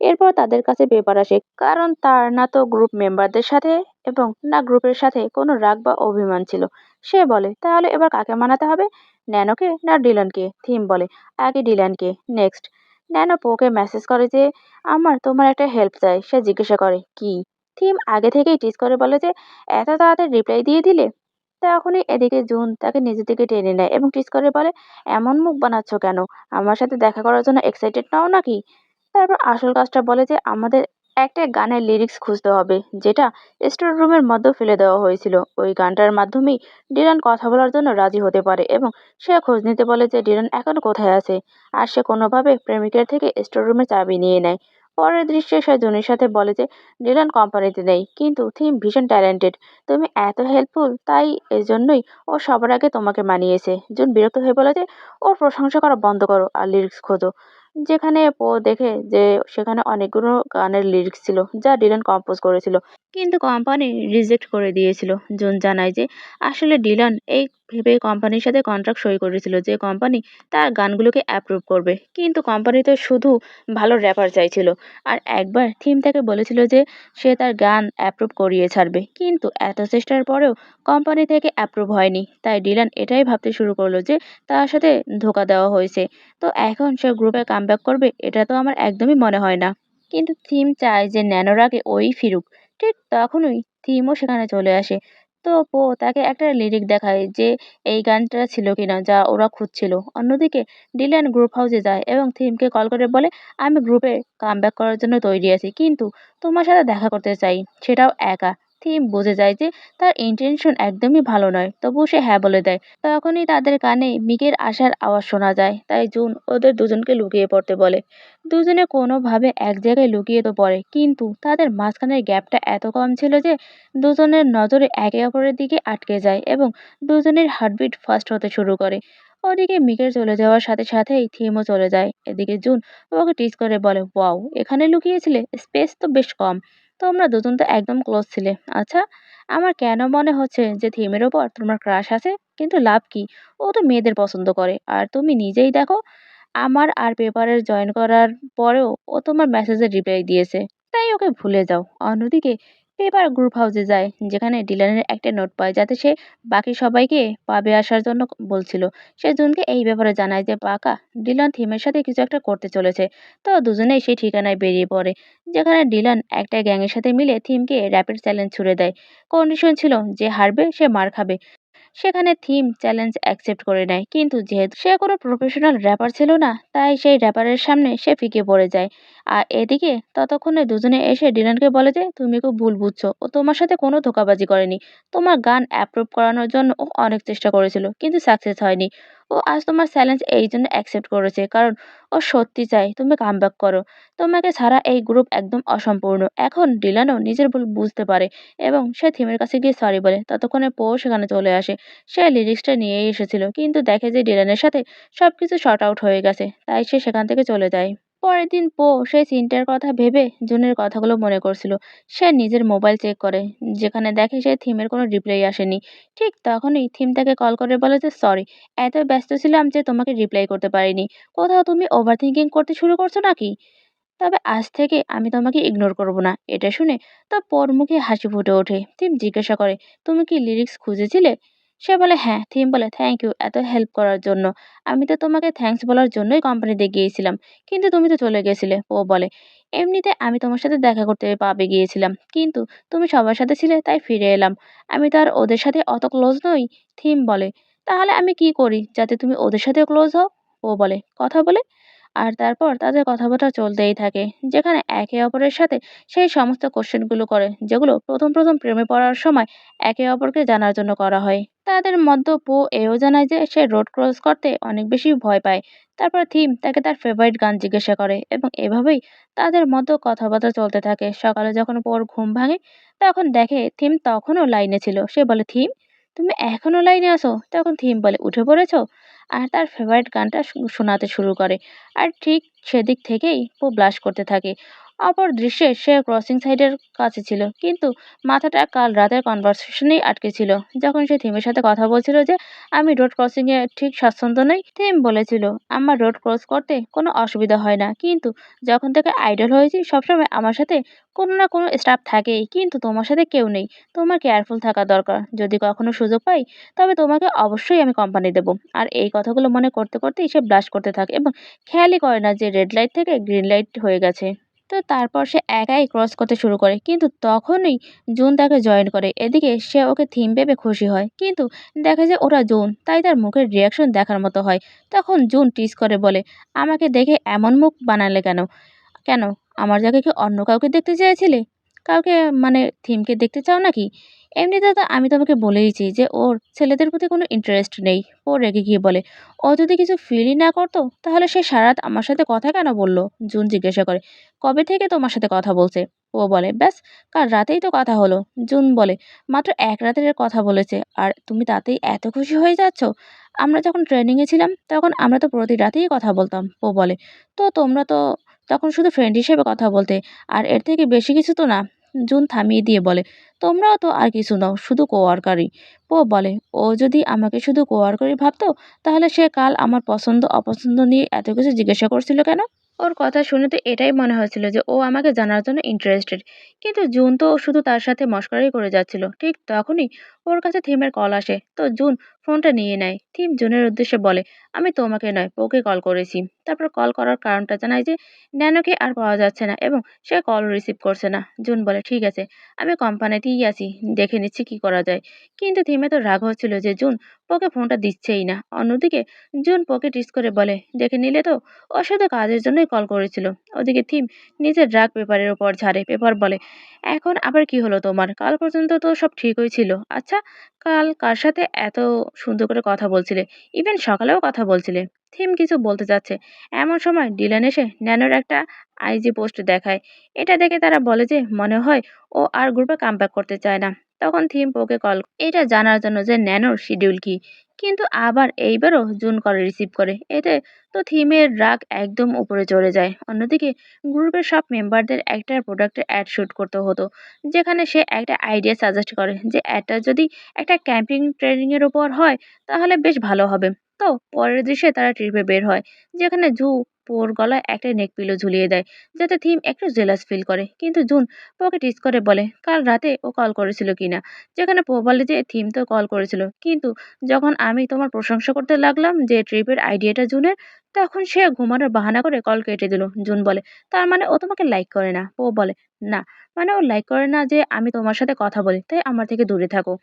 এরপর তাদের কাছে পেপার আসে, কারণ তার না তো গ্রুপ মেম্বারদের সাথে এবং না গ্রুপের সাথে কোনো রাগ বা অভিমান ছিল। সে বলে, তাহলে এবার কাকে মানাতে হবে, ন্যানোকে না ডিলানকে? থিম বলে, আগে ডিলানকে, নেক্সট। ন্যানো পোকে মেসেজ করে যে আমার তোমার একটা হেল্প চাই। সে জিজ্ঞাসা করে কি? থিম আগে থেকেই টিজ করে বলে যে এত তাড়াতাড়ি রিপ্লাই দিয়ে দিলে। তখনই এদিকে জুন তাকে নিজের দিকে টেনে নেয় এবং টিজ করে বলে, এমন মুখ বানাচ্ছ কেন? আমার সাথে দেখা করার জন্য এক্সাইটেড নাও নাকি? তারপর আসল কাজটা বলে যে আমাদের একটা গানের লিরিক্স খুঁজতে হবে যেটা স্টোর রুমের মধ্যে ফেলে দেওয়া হয়েছিল। ওই গানটার মাধ্যমেই ডিলান কথা বলার জন্য রাজি হতে পারে এবং সে খোঁজ নিতে বলে যে ডিলান এখন কোথায় আছে। আর সে কোনোভাবে প্রেমিকের থেকে স্টোর রুমের চাবি নিয়ে নেয়। পরের দৃশ্যে সে জুনির সাথে বলে যে ডিলান কোম্পানিতে নেই, কিন্তু থিম ভীষণ ট্যালেন্টেড। তুমি এত হেল্পফুল, তাই এর জন্যই ও সবার আগে তোমাকে মানিয়েছে। জুন বিরক্ত হয়ে বলে যে ওর প্রশংসা করা বন্ধ করো আর লিরিক্স খোঁজো। যেখানে পো দেখে যে সেখানে অনেকগুলো গানের লিরিক্স ছিল যা ডিলান কম্পোজ করেছিল, কিন্তু কোম্পানি রিজেক্ট করে দিয়েছিল। জুন জানায় যে আসলে ডিলান এই ভেবে কোম্পানির সাথে কন্ট্রাক্ট সই করেছিল যে কোম্পানি তার গানগুলোকে অ্যাপ্রুভ করবে, কিন্তু কোম্পানি তো শুধু ভালো র্যাপার চাইছিল। আর একবার থিম তাকে বলেছিল যে সে তার গান অ্যাপ্রুভ করিয়ে ছাড়বে, কিন্তু এত চেষ্টার পরেও কোম্পানি থেকে অ্যাপ্রুভ হয়নি। তাই ডিলান এটাই ভাবতে শুরু করলো যে তার সাথে ধোঁকা দেওয়া হয়েছে। তো এখন সে গ্রুপে কামব্যাক করবে এটা তো আমার একদমই মনে হয় না। কিন্তু থিম চায় যে ন্যানোর আগে ওই ফিরুক। ঠিক তখনই থিমও সেখানে চলে আসে। তো পো তাকে একটা লিরিক দেখায় যে এই গানটা ছিল কিনা যা ওরা খুঁজছিল। অন্যদিকে ডিলান গ্রুপ হাউসে যায় এবং থিমকে কল করে বলে, আমি গ্রুপে কামব্যাক করার জন্য তৈরি আছি, কিন্তু তোমার সাথে দেখা করতে চাই, সেটাও একা। থিম বুঝে যায় যে তার ইন্টেনশন একদমই ভালো নয়, তবুও সে হ্যাঁ বলে দেয়। তখনই তাদের কানে মিকের আসার আওয়াজ শোনা যায়, তাই জুন ওদের দুজনকে লুকিয়ে পড়তে বলে। দুজনে কোনোভাবে এক জায়গায় লুকিয়ে তো পড়ে, কিন্তু তাদের মাঝখানের গ্যাপটা এত কম ছিল যে দুজনের নজরে একে অপরের দিকে আটকে যায় এবং দুজনের হার্টবিট ফাস্ট হতে শুরু করে। ওদিকে মিকের চলে যাওয়ার সাথে সাথেই থিমও চলে যায়। এদিকে জুন ওকে টিজ করে বলে, ওয়াও, এখানে লুকিয়েছিলে, স্পেস তো বেশ কম। তোমরা দুজন তো একদম ক্লোজ ছিলে। আচ্ছা, আমার কেন মনে হচ্ছে যে থিমের ওপর তোমার ক্রাশ আছে, কিন্তু লাভ কি? ও তো মেয়েদের পছন্দ করে, আর তুমি নিজেই দেখো, আমার আর পেপারে জয়েন করার পরেও ও তোমার মেসেজের রিপ্লাই দিয়েছে। তাই ওকে ভুলে যাও। অন্যদিকে পেপার গ্রুপ হাউসে যায়, যেখানে ডিলানের একটা নোট পায় যাতে সে বাকি সবাইকে পাবে আসার জন্য বলছিল। সে জুনকে এই ব্যাপারে জানায় যে পাকা ডিলান থিমের সাথে কিছু একটা করতে চলেছে। তো দুজনেই সেই ঠিকানায় বেরিয়ে পড়ে, যেখানে ডিলান একটা গ্যাংয়ের সাথে মিলে থিমকে র্যাপিড চ্যালেঞ্জ ছুড়ে দেয়। কন্ডিশন ছিল যে হারবে সে মার খাবে। সেখানে থিম চ্যালেঞ্জ অ্যাকসেপ্ট করে নেয়, কিন্তু যেহেতু সে কোনো প্রফেশনাল র্যাপার ছিল না, তাই সেই র্যাপারের সামনে সে ফিকে পড়ে যায়। আর এদিকে ততক্ষণে দুজনে এসে ডিলানকে বলে যে তুমি খুব ভুল বুঝছো, ও তোমার সাথে কোনো ধোঁকাবাজি করেনি। তোমার গান অ্যাপ্রুভ করানোর জন্য ও অনেক চেষ্টা করেছিল, কিন্তু সাকসেস হয়নি। ও আজ তোমার চ্যালেঞ্জ এই জন্য অ্যাকসেপ্ট করেছে কারণ ও সত্যি চায় তুমি কামব্যাক করো। তোমাকে ছাড়া এই গ্রুপ একদম অসম্পূর্ণ। এখন ডিলানও নিজের ভুল বুঝতে পারে এবং সে থিমের কাছে গিয়ে সরি বলে। ততক্ষণে পো সেখানে চলে আসে। সে লিরিক্সটা নিয়েই এসেছিল, কিন্তু দেখে যে ডিলানের সাথে সবকিছু শর্ট আউট হয়ে গেছে, তাই সে সেখান থেকে চলে যায়। পরের দিন পো সেই সিনটার কথা ভেবে জুনের কথাগুলো মনে করছিল। সে নিজের মোবাইল চেক করে, যেখানে দেখে সে থিমের কোনো রিপ্লাই আসেনি। ঠিক তখনই থিম তাকে কল করে বলে যে সরি, এত ব্যস্ত ছিলাম যে তোমাকে রিপ্লাই করতে পারিনি। কোথাও তুমি ওভার থিঙ্কিং করতে শুরু করছো নাকি? তবে আজ থেকে আমি তোমাকে ইগনোর করব না। এটা শুনে তার পর মুখে হাসি ফুটে ওঠে। থিম জিজ্ঞাসা করে, তুমি কি লিরিক্স খুঁজেছিলে? সে বলে হ্যাঁ। থিম বলে, থ্যাংক ইউ এত হেল্প করার জন্য। আমি তো তোমাকে থ্যাঙ্কস বলার জন্যই কোম্পানিতে গিয়েছিলাম, কিন্তু তুমি তো চলে গেছিলে। ও বলে, এমনিতে আমি তোমার সাথে দেখা করতে পাবে গিয়েছিলাম, কিন্তু তুমি সবার সাথে ছিলে তাই ফিরে এলাম। আমি তো আর ওদের সাথে অত ক্লোজ নই। থিম বলে, তাহলে আমি কি করি যাতে তুমি ওদের সাথে ক্লোজ হও? ও বলে, কথা বলে। আর তারপর তাদের কথাবার্তা চলতেই থাকে, যেখানে একে অপরের সাথে সেই সমস্ত কোশ্চেনগুলো করে যেগুলো প্রথম প্রথম প্রেমে পড়ার সময় একে অপরকে জানার জন্য করা হয়। তাদের মধ্যে পো এও জানায় যে সে রোড ক্রস করতে অনেক বেশি ভয় পায়। তারপর থিম তাকে তার ফেভারিট গান জিজ্ঞাসা করে এবং এভাবেই তাদের মধ্যে কথাবার্তা চলতে থাকে। সকালে যখন পোর ঘুম ভাঙে, তখন দেখে থিম তখনও লাইনে ছিল। সে বলে, থিম, তুমি এখনো লাইনে আছো? তখন থিম বলে, উঠে পড়েছো? আর তার ফেভারিট গানটা শোনাতে শুরু করে। আর ঠিক সেদিক থেকেই ও ব্লাশ করতে থাকে। অপর দৃশ্যে সে ক্রসিং সাইডের কাছে ছিল, কিন্তু মাথাটা কাল রাতের কনভারসেশনেই আটকে ছিল। যখন সে থিমের সাথে কথা বলছিল যে আমি রোড ক্রসিং এ ঠিক স্বাচ্ছন্দ্য নই, থিম বলেছিল আমার রোড ক্রস করতে কোনো অসুবিধা হয় না, কিন্তু যখন থেকে আইডল হয়েছি সবসময় আমার সাথে কোনো না কোনো স্টাফ থাকেই, কিন্তু তোমার সাথে কেউ নেই। তোমার কেয়ারফুল থাকা দরকার। যদি কখনো সুযোগ পাই তবে তোমাকে অবশ্যই আমি কোম্পানি দেব। আর এই কথাগুলো মনে করতে করতেই সে ব্লাশ করতে থাকে এবং খেয়ালই করে না যে রেড লাইট থেকে গ্রিন লাইট হয়ে গেছে। তো তারপর সে একাই ক্রস করতে শুরু করে, কিন্তু তখনই জুন তাকে জয়েন করে। এদিকে সে ওকে থিম ভেবে খুশি হয়, কিন্তু দেখে যে ওরা জুন, তাই তার মুখের রিয়াকশন দেখার মতো হয়। তখন জুন টিজ করে বলে, আমাকে দেখে এমন মুখ বানালে কেন? কেন? আমার জায়গায় কি অন্য কাউকে দেখতে চেয়েছিলে? কাউকে, মানে থিমকে দেখতে চাও নাকি? এমনিতে তো আমি তোমাকে বলেইছি যে ওর ছেলেদের প্রতি কোনো ইন্টারেস্ট নেই। ও রেগে গিয়ে বলে, ও যদি কিছু ফিলই না করতো তাহলে সে সারারাত আমার সাথে কথা কেন বলল? জুন জিজ্ঞাসা করে, কবে থেকে তোমার সাথে কথা বলছে? ও বলে, ব্যাস কাল রাতেই তো কথা হলো। জুন বলে, মাত্র এক রাতের কথা বলেছে আর তুমি তাতেই এত খুশি হয়ে যাচ্ছ? আমরা যখন ট্রেনিংয়ে ছিলাম তখন আমরা তো প্রতি রাতেই কথা বলতাম। ও বলে, তো তোমরা তো তখন শুধু ফ্রেন্ড হিসেবে কথা বলতে, আর এর থেকে বেশি কিছু তো না। জুন থামিয়ে দিয়ে বলে, তোমরাও তো আর কিছু নাও, শুধু কোয়ার্কারই। ও বলে, ও যদি আমাকে শুধু কোয়ার্কারই ভাবতো তাহলে সে কাল আমার পছন্দ অপছন্দ নিয়ে এত কিছু জিজ্ঞাসা করছিল কেন? ওর কথা শুনে তো এটাই মনে হয়েছিল যে ও আমাকে জানার জন্য ইন্টারেস্টেড, কিন্তু জুন তো শুধু তার সাথে মশকরাই করে যাচ্ছিল। ঠিক তখনই ওর কাছে থিমের কল আসে, তো জুন ফোনটা নিয়ে নেয়। থিম জুনের উদ্দেশ্যে বলে, আমি তোমাকে নয় ওকে কল করেছি। তারপর কল করার কারণটা জানায় যে ন্যানোকে আর পাওয়া যাচ্ছে না এবং সে কল রিসিভ করছে না। জুন বলে, ঠিক আছে, আমি কোম্পানিতেই আছি, দেখে নিচ্ছি কি করা যায়। কিন্তু থিমে তো রাগ হচ্ছিল যে জুন ওকে ফোনটা দিচ্ছেই না। অন্যদিকে জুন পোকে টিস করে বলে, দেখে নিলে তো, ও শুধু কাজের জন্যই কল করেছিল। ওদিকে থিম নিজের ড্রাগ পেপারের ওপর ঝাড়ে। পেপার বলে, এখন আবার কি হলো তোমার? কাল পর্যন্ত তো সব ঠিকই ছিল। আচ্ছা, কাল কার সাথে এত সুন্দর করে কথা বলছিলে? ইভেন সকালেও কথা বলছিলে। থিম কিছু বলতে যাচ্ছে, এমন সময় ডিলান এসে ন্যানোর একটা আইজি পোস্ট দেখায়। এটা দেখে তারা বলে যে মনে হয় ও আর গ্রুপে কামব্যাক করতে চায় না। তখন থিম পোকে কল এটা জানার জন্য যে ন্যানোর শিডিউল কি, কিন্তু আবার এইবারও জুন কল রিসিভ করে। এতে তো থিমের রাগ একদম উপরে চলে যায়। অন্যদিকে গ্রুপের সব মেম্বারদের একটা প্রোডাক্টের অ্যাড শুট করতে হতো, যেখানে সে একটা আইডিয়া সাজেস্ট করে যে অ্যাডটা যদি একটা ক্যাম্পিং ট্রেনিং এর উপর হয় তাহলে বেশ ভালো হবে। তো পরের দৃশ্যে তারা ট্রিপে বের হয়, যেখানে জু পোর গলায় একটা নেক পিলো ঝুলিয়ে দেয়, যাতে থিম একটু জেলাস ফিল করে। কিন্তু জুন পোকে টিস করে বলে কাল রাতে ও কল করেছিল কিনা, যেখানে পো বলে যে থিম তো কল করেছিল, কিন্তু যখন আমি তোমার প্রশংসা করতে লাগলাম যে ট্রিপের আইডিয়াটা জুনের, তখন সে ঘুমানোর বাহানা করে কল কেটে দিল। জুন বলে, তার মানে ও তোমাকে লাইক করে না? ও বলে, না, মানে ও লাইক করে না যে আমি তোমার সাথে কথা বলি, তাই আমার থেকে দূরে থাকো।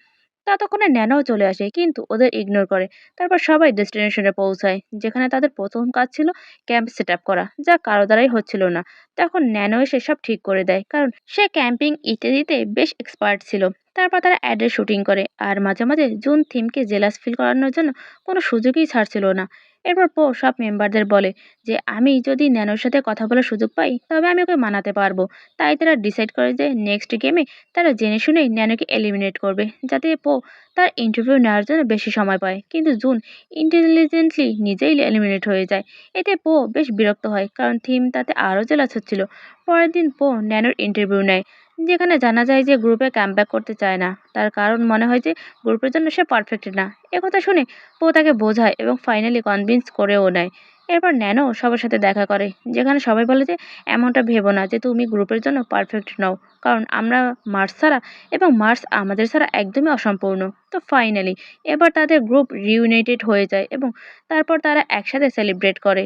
ততক্ষণে ন্যানোও চলে আসে, কিন্তু ওদের ইগনোর করে। তারপর সবাই ডেস্টিনেশনে পৌঁছায়, যেখানে তাদের প্রথম কাজ ছিল ক্যাম্প সেট আপ করা, যা কারো দ্বারাই হচ্ছিল না। তখন ন্যানো এসে সব ঠিক করে দেয়, কারণ সে ক্যাম্পিং ইত্যাদিতে বেশ এক্সপার্ট ছিল। তারপর তারা অ্যাডের শুটিং করে, আর মাঝে মাঝে জুন থিমকে জেলাস ফিল করানোর জন্য কোনো সুযোগই ছাড়ছিল না। এরপর পো সব মেম্বারদের বলে যে আমি যদি ন্যানোর সাথে কথা বলার সুযোগ পাই তবে আমি ওকে মানাতে পারবো। তাই তারা ডিসাইড করে যে নেক্সট গেমে তারা জেনে শুনেই ন্যানোকে এলিমিনেট করবে, যাতে পো তার ইন্টারভিউ নেওয়ার জন্য বেশি সময় পায়। কিন্তু জুন ইন্টেলিজেন্টলি নিজেই এলিমিনেট হয়ে যায়। এতে পো বেশ বিরক্ত হয়, কারণ থিম তাতে আরও জেলাস হচ্ছিল। পরের দিন পো ন্যানোর ইন্টারভিউ নেয়, যেখানে জানা যায় যে গ্রুপে কামব্যাক করতে চায় না। তার কারণ মনে হয় যে গ্রুপের জন্য সে পারফেক্ট না। একথা শুনে পো তাকে বোঝায় এবং ফাইনালি কনভিন্স করেও নেয়। এরপর ন্যানো সবার সাথে দেখা করে, যেখানে সবাই বলে যে এমনটা ভেবো না যে তুমি গ্রুপের জন্য পারফেক্ট নও, কারণ আমরা মার্স ছাড়া এবং মার্স আমাদের ছাড়া একদমই অসম্পূর্ণ। তো ফাইনালি এবার তাদের গ্রুপ রিউনাইটেড হয়ে যায় এবং তারপর তারা একসাথে সেলিব্রেট করে।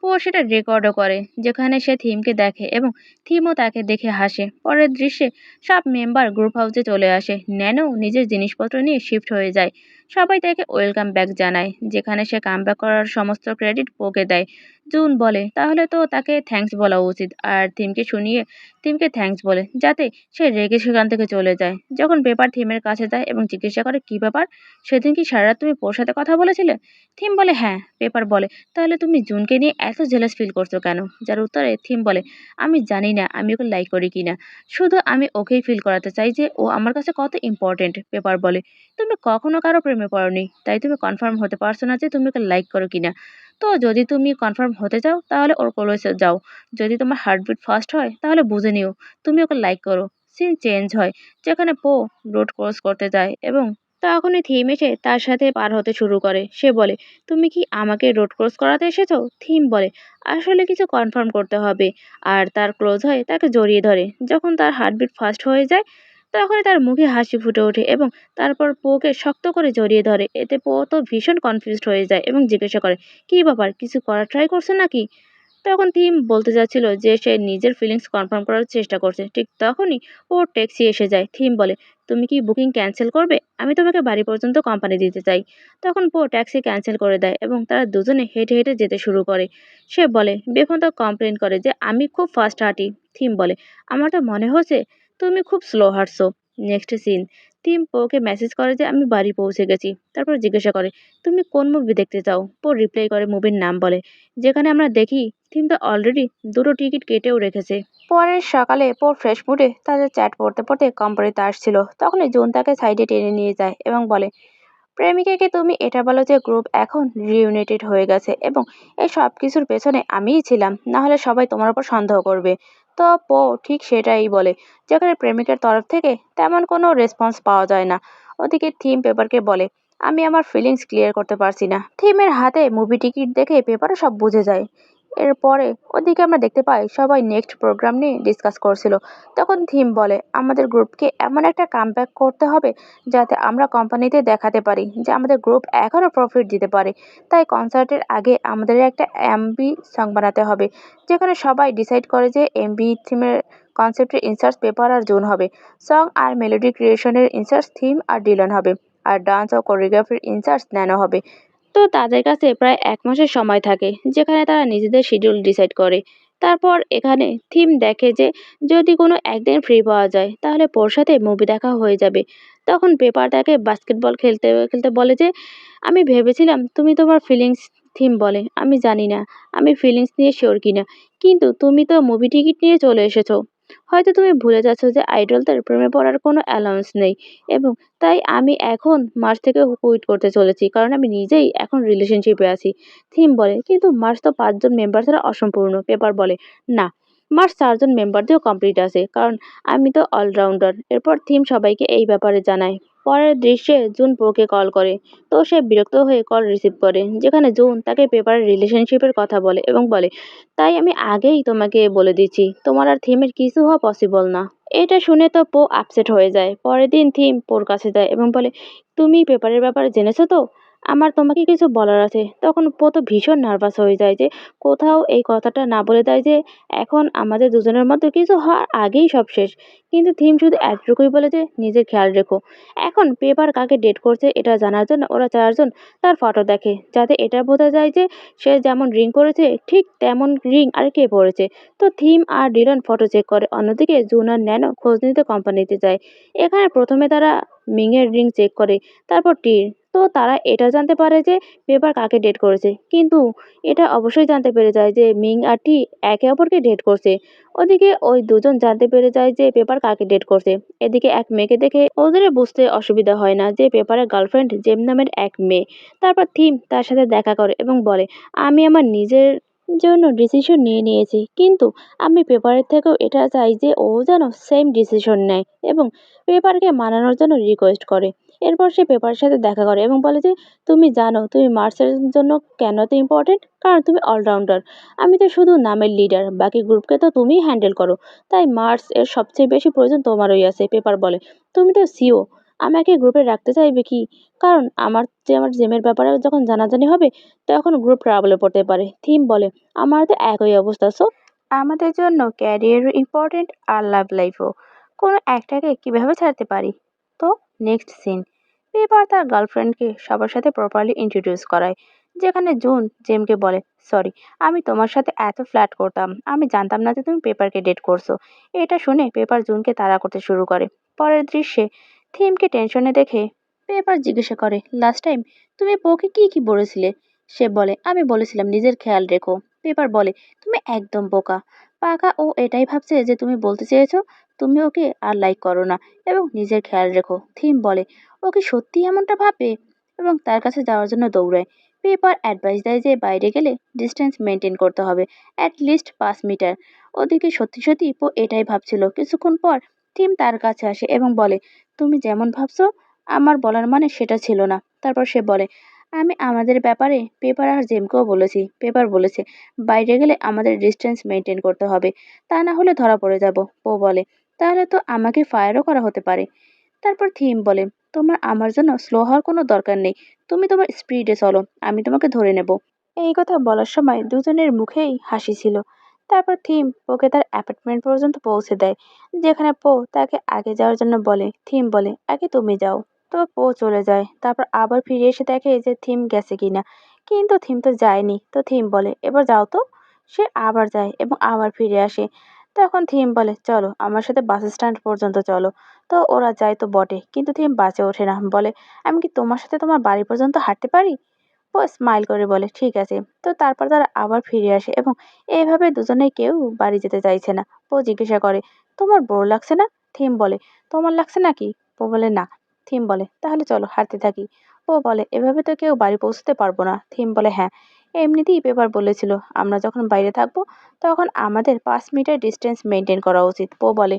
ও সেটা রেকর্ডও করে, যেখানে সে থিমকে দেখে এবং থিমও তাকে দেখে হাসে। পরের দৃশ্যে সব মেম্বার গ্রুপ হাউসে চলে আসে। ন্যানো নিজের জিনিসপত্র নিয়ে শিফট হয়ে যায়। সবাই তাকে ওয়েলকাম ব্যাক জানায়, যেখানে সে কামব্যাক করার সমস্ত ক্রেডিট পোকে দেয়। জুন বলে, তাহলে তো তাকে থ্যাঙ্কস বলা উচিত। আর থিমকে শুনিয়ে থিমকে থ্যাঙ্কস বলে, যাতে সে রেগে সেখান থেকে চলে যায়। যখন পেপার থিমের কাছে যায় এবং জিজ্ঞাসা করে কি ব্যাপার, সেদিন কি সারা রাত তুমি ওর সাথে কথা বলেছিলে? থিম বলে হ্যাঁ। পেপার বলে, তাহলে তুমি জুনকে নিয়ে এত জেলাস ফিল করছো কেন? যার উত্তরে থিম বলে, আমি জানি না আমি ওকে লাইক করি কিনা, শুধু আমি ওকেই ফিল করাতে চাই যে ও আমার কাছে কত ইম্পর্টেন্ট। পেপার বলে, তুমি কখনো কারো প্রেমে পড়োনি, তাই তুমি কনফার্ম হতে পারছো না যে তুমি ওকে লাইক করো কিনা। তো যদি তুমি কনফার্ম হতে চাও তাহলে ওর কলেজে যাও। যদি তোমার হার্টবিট ফাস্ট হয় তাহলে বুঝে নিও তুমি ওকে লাইক করো। সিন চেঞ্জ হয়, যেখানে পো রোড ক্রস করতে যায় এবং তখনই থিম এসে তার সাথে পার হতে শুরু করে। সে বলে, তুমি কি আমাকে রোড ক্রস করাতে এসেছো? থিম বলে, আসলে কিছু কনফার্ম করতে হবে। আর তার ক্লোজ হয়ে তাকে জড়িয়ে ধরে। যখন তার হার্টবিট ফাস্ট হয়ে যায় তখনই তার মুখে হাসি ফুটে ওঠে এবং তারপর পোকে শক্ত করে জড়িয়ে ধরে। এতে পো তো ভীষণ কনফিউজড হয়ে যায় এবং জিজ্ঞাসা করে, কি ব্যাপার, কিছু করার ট্রাই করছে নাকি? তখন থিম বলতে যাচ্ছিল যে সে নিজের ফিলিংস কনফার্ম করার চেষ্টা করছে, ঠিক তখনই ওর ট্যাক্সি এসে যায়। থিম বলে, তুমি কি বুকিং ক্যান্সেল করবে? আমি তোমাকে বাড়ি পর্যন্ত কোম্পানি দিতে চাই। তখন পো ট্যাক্সি ক্যান্সেল করে দেয় এবং তারা দুজনে হেঁটে হেঁটে যেতে শুরু করে। সে বলে, বেফান্ত কমপ্লেন করে যে আমি খুব ফাস্ট হাঁটি। থিম বলে, আমার তো মনে হচ্ছে তুমি খুব স্লো হাঁটছো। নেক্সট সিন, থিম পোকে মেসেজ করে যে আমি বাড়ি পৌঁছে গেছি। তারপর জিজ্ঞাসা করে, তুমি কোন মুভি দেখতে চাও? পো রিপ্লাই করে মুভির নাম বলে, যেখানে আমরা দেখি থিম তো অলরেডি দুটো টিকিট কেটেও রেখেছে। পরের সকালে পোর ফ্রেশ মুডে তাদের চ্যাট পড়তে পড়তে কোম্পানিতে আসছিল। তখনই জুন তাকে সাইডে টেনে নিয়ে যায় এবং বলে, প্রেমিকাকে তুমি এটা বলো যে গ্রুপ এখন রিইউনাইটেড হয়ে গেছে এবং এই সব কিছুর পেছনে আমিই ছিলাম, না হলে সবাই তোমার উপর সন্দেহ করবে। তো পো ঠিক সেটাই বলে, যেখানে প্রেমিকার তরফ থেকে তেমন কোনো রেসপন্স পাওয়া যায় না। ওদিকে থিম পেপারকে বলে, আমি আমার ফিলিংস ক্লিয়ার করতে পারছি না। থিমের হাতে মুভি টিকিট দেখে পেপারও সব বুঝে যায়। এরপরে ওদিকে আমরা দেখতে পাই সবাই নেক্সট প্রোগ্রাম নিয়ে ডিসকাস করছিল। তখন থিম বলে, আমাদের গ্রুপকে এমন একটা কামব্যাক করতে হবে যাতে আমরা কোম্পানিতে দেখাতে পারি যে আমাদের গ্রুপ এখনও প্রফিট দিতে পারে। তাই কনসার্টের আগে আমাদের একটা এমবি সং বানাতে হবে, যেখানে সবাই ডিসাইড করে যে এমবি থিমের কনসেপ্টের ইনচার্জ পেপার আর জুন হবে। সং আর মেলোডি ক্রিয়েশনের ইনচার্জ থিম আর ডিলন হবে। আর ডান্স ও কোরিওগ্রাফির ইনচার্জ ন্যানো হবে। তো তাদের কাছে প্রায় 1 মাসের সময় থাকে, যেখানে তারা নিজেদের শিডিউল ডিসাইড করে। তারপর এখানে থিম দেখে যে যদি কোনো একদিন ফ্রি পাওয়া যায় তাহলে পোর সাথে মুভি দেখা হয়ে যাবে। তখন পেপার তাকে বাস্কেটবল খেলতে খেলতে বলে যে আমি ভেবেছিলাম তুমি তোমার ফিলিংস। থিম বলে, আমি জানি না আমি ফিলিংস নিয়ে শিওর কিনা, কিন্তু তুমি তো মুভি টিকিট নিয়ে চলে এসেছো। হয়তো তুমি ভুলে যাচ্ছ যে আইডলদের প্রেমে পড়ার কোনো অ্যালাউন্স নেই এবং তাই আমি এখন মার্চ থেকে কুইট করতে চলেছি, কারণ আমি নিজেই এখন রিলেশনশিপে আছি। থিম বলে, কিন্তু মার্চ তো 5 জন মেম্বার ছাড়া অসম্পূর্ণ। পেপার বলে, না, মার্চ 4 জন মেম্বার দিয়েও কমপ্লিট আছে, কারণ আমি তো অলরাউন্ডার। এরপর থিম সবাইকে এই ব্যাপারে জানায়। পরের দৃশ্যে জুন পোকে কল করে। তো সে বিরক্ত হয়ে কল রিসিভ করে, যেখানে জুন তাকে পেপারের রিলেশনশিপের কথা বলে এবং বলে, তাই আমি আগেই তোমাকে বলে দিচ্ছি তোমার আর থিমের কিছু হওয়া পসিবল না। এটা শুনে তো পো আপসেট হয়ে যায়। পরের দিন থিম পোর কাছে যায় এবং বলে, তুমি পেপারের ব্যাপারে জেনেছো তো? আমার তোমাকে কিছু বলার আছে। তখন পো তো ভীষণ নার্ভাস হয়ে যায় যে কোথাও এই কথাটা না বলে দেয় যে এখন আমাদের দুজনের মধ্যে কিছু হওয়ার আগেই সব শেষ। কিন্তু থিম শুধু এতটুকুই বলে যে নিজের খেয়াল রেখো। এখন পেপার কাকে ডেট করছে এটা জানার জন্য ওরা 4 জন তার ফটো দেখে, যাতে এটা বোঝা যায় যে সে যেমন রিং করেছে ঠিক তেমন রিং আর কে পরেছে। তো থিম আর ডিলন ফটো চেক করে। অন্যদিকে জুন আর ন্যানো খোঁজ নিতে কোম্পানিতে যায়। এখানে প্রথমে তারা মিংয়ের রিং চেক করে, তারপর টির। তো তারা এটা জানতে পারে যে পেপার কাকে ডেট করেছে, কিন্তু এটা অবশ্যই জানতে পেরে যায় যে মিং আর টি একে অপরকে ডেট করছে। ওদিকে ওই দুজন জানতে পেরে যায় যে পেপার কাকে ডেট করছে। এদিকে এক মেয়েকে দেখে ওদের বুঝতে অসুবিধা হয় না যে পেপারের গার্লফ্রেন্ড জেম নামের এক মেয়ে। তারপর থিম তার সাথে দেখা করে এবং বলে, আমি আমার নিজের জন্য ডিসিশন নিয়ে নিয়েছি, কিন্তু আমি পেপারের থেকেও এটা চাই যে ও যেন সেম ডিসিশন নেয় এবং পেপারকে মানানোর জন্য রিকোয়েস্ট করে। এরপর সে পেপারের সাথে দেখা করে এবং বলে যে তুমি জানো তুমি মার্চের জন্য কেন এত ইম্পর্টেন্ট, কারণ তুমি অলরাউন্ডার। আমি তো শুধু নামের লিডার, বাকি গ্রুপকে তো তুমিই হ্যান্ডেল করো, তাই মার্চ এর সবচেয়ে বেশি প্রয়োজন তোমারই আছে। পেপার বলে, তুমি তো সিও, আমাকে গ্রুপে রাখতে চাইবে কি? কারণ আমার জেমের ব্যাপারে যখন জানাজানি হবে তখন গ্রুপ ট্রাবলে পড়তে পারে। থিম বলে, আমার তো একই অবস্থা। সো আমাদের জন্য ক্যারিয়ারও ইম্পর্টেন্ট আর লাভ লাইফও, কোনো একটাকে কিভাবে ছাড়তে পারি? তো নেক্সট সিন, পেপার তার গার্লফ্রেন্ডকে সবার সাথে প্রপারলি ইন্ট্রোডিউস করায়, যেখানে জুন জেমকে বলে, সরি, আমি তোমার সাথে এত ফ্ল্যাট করতাম, আমি জানতাম না যে তুমি পেপারকে ডেট করছো। এটা শুনে পেপার জুনকে তাড়া করতে শুরু করে। পরের দৃশ্যে থিমকে টেনশনে দেখে পেপার জিজ্ঞাসা করে, লাস্ট টাইম তুমি বউকে কি কি বলেছিলে? সে বলে, আমি বলেছিলাম নিজের খেয়াল রেখো। পেপার বলে, তুমি একদম বোকা পাকা। ও এটাই ভাবছে যে তুমি বলতে চেয়েছো তুমি ওকে আর লাইক করো না এবং নিজের খেয়াল রেখো। থিম বলে, ও কি সত্যি এমনটা ভাবে? এবং তার কাছে যাওয়ার জন্য দৌড়ায়। পেপার অ্যাডভাইস দেয় যে বাইরে গেলে ডিস্টেন্স মেনটেন করতে হবে, অ্যাট লিস্ট 5 মিটার। ওদিকে সত্যি সত্যি পো এটাই ভাবছিল। কিছুক্ষণ পর থিম তার কাছে আসে এবং বলে, তুমি যেমন ভাবছো আমার বলার মানে সেটা ছিল না। তারপর সে বলে, আমি আমাদের ব্যাপারে পেপার আর জেমকেও বলেছি। পেপার বলেছে বাইরে গেলে আমাদের ডিস্টেন্স মেনটেন করতে হবে, তা না হলে ধরা পড়ে যাব। পো বলে, তাহলে তো আমাকে ফায়ারও করা হতে পারে। তারপর থিম বলে, তোমার আমার জন্য স্লো হওয়ার কোনো দরকার নেই, তুমি তোমার স্পিডে চলো, আমি তোমাকে ধরে নেব। এই কথা বলার সময় দুজনের মুখেই হাসি ছিল। তারপর থিম ওকে তার অ্যাপার্টমেন্ট পর্যন্ত পৌঁছে দেয়, যেখানে পো তাকে আগে যাওয়ার জন্য বলে। থিম বলে, আগে তুমি যাও। তো পো চলে যায়। তারপর আবার ফিরে এসে দেখে যে থিম গেছে কিনা, কিন্তু থিম তো যায়নি। তো থিম বলে, এবার যাও তো। সে আবার যায় এবং আবার ফিরে আসে। তখন থিম বলে, চলো আমার সাথে বাস স্ট্যান্ড পর্যন্ত চলো। তো ওরা যায় তো বটে, কিন্তু থিম বাসে ওঠে না। বলে, আমি কি তোমার সাথে তোমার বাড়ি পর্যন্ত হাঁটতে পারি? ও স্মাইল করে বলে, ঠিক আছে। তো তারপর তারা আবার ফিরে আসে এবং এইভাবে দুজনেই কেউ বাড়ি যেতে চাইছে না। ও জিজ্ঞাসা করে, তোমার বোর লাগছে না? থিম বলে, তোমার লাগছে নাকি? ও বলে, না। থিম বলে, তাহলে চলো হাঁটতে থাকি। ও বলে, এভাবে তো কেউ বাড়ি পৌঁছতে পারবো না। থিম বলে, হ্যাঁ, এমনিতেই পেপার বলেছিল আমরা যখন বাইরে থাকবো তখন আমাদের 5 মিটার ডিস্টেন্স মেনটেন করা উচিত। ও বলে,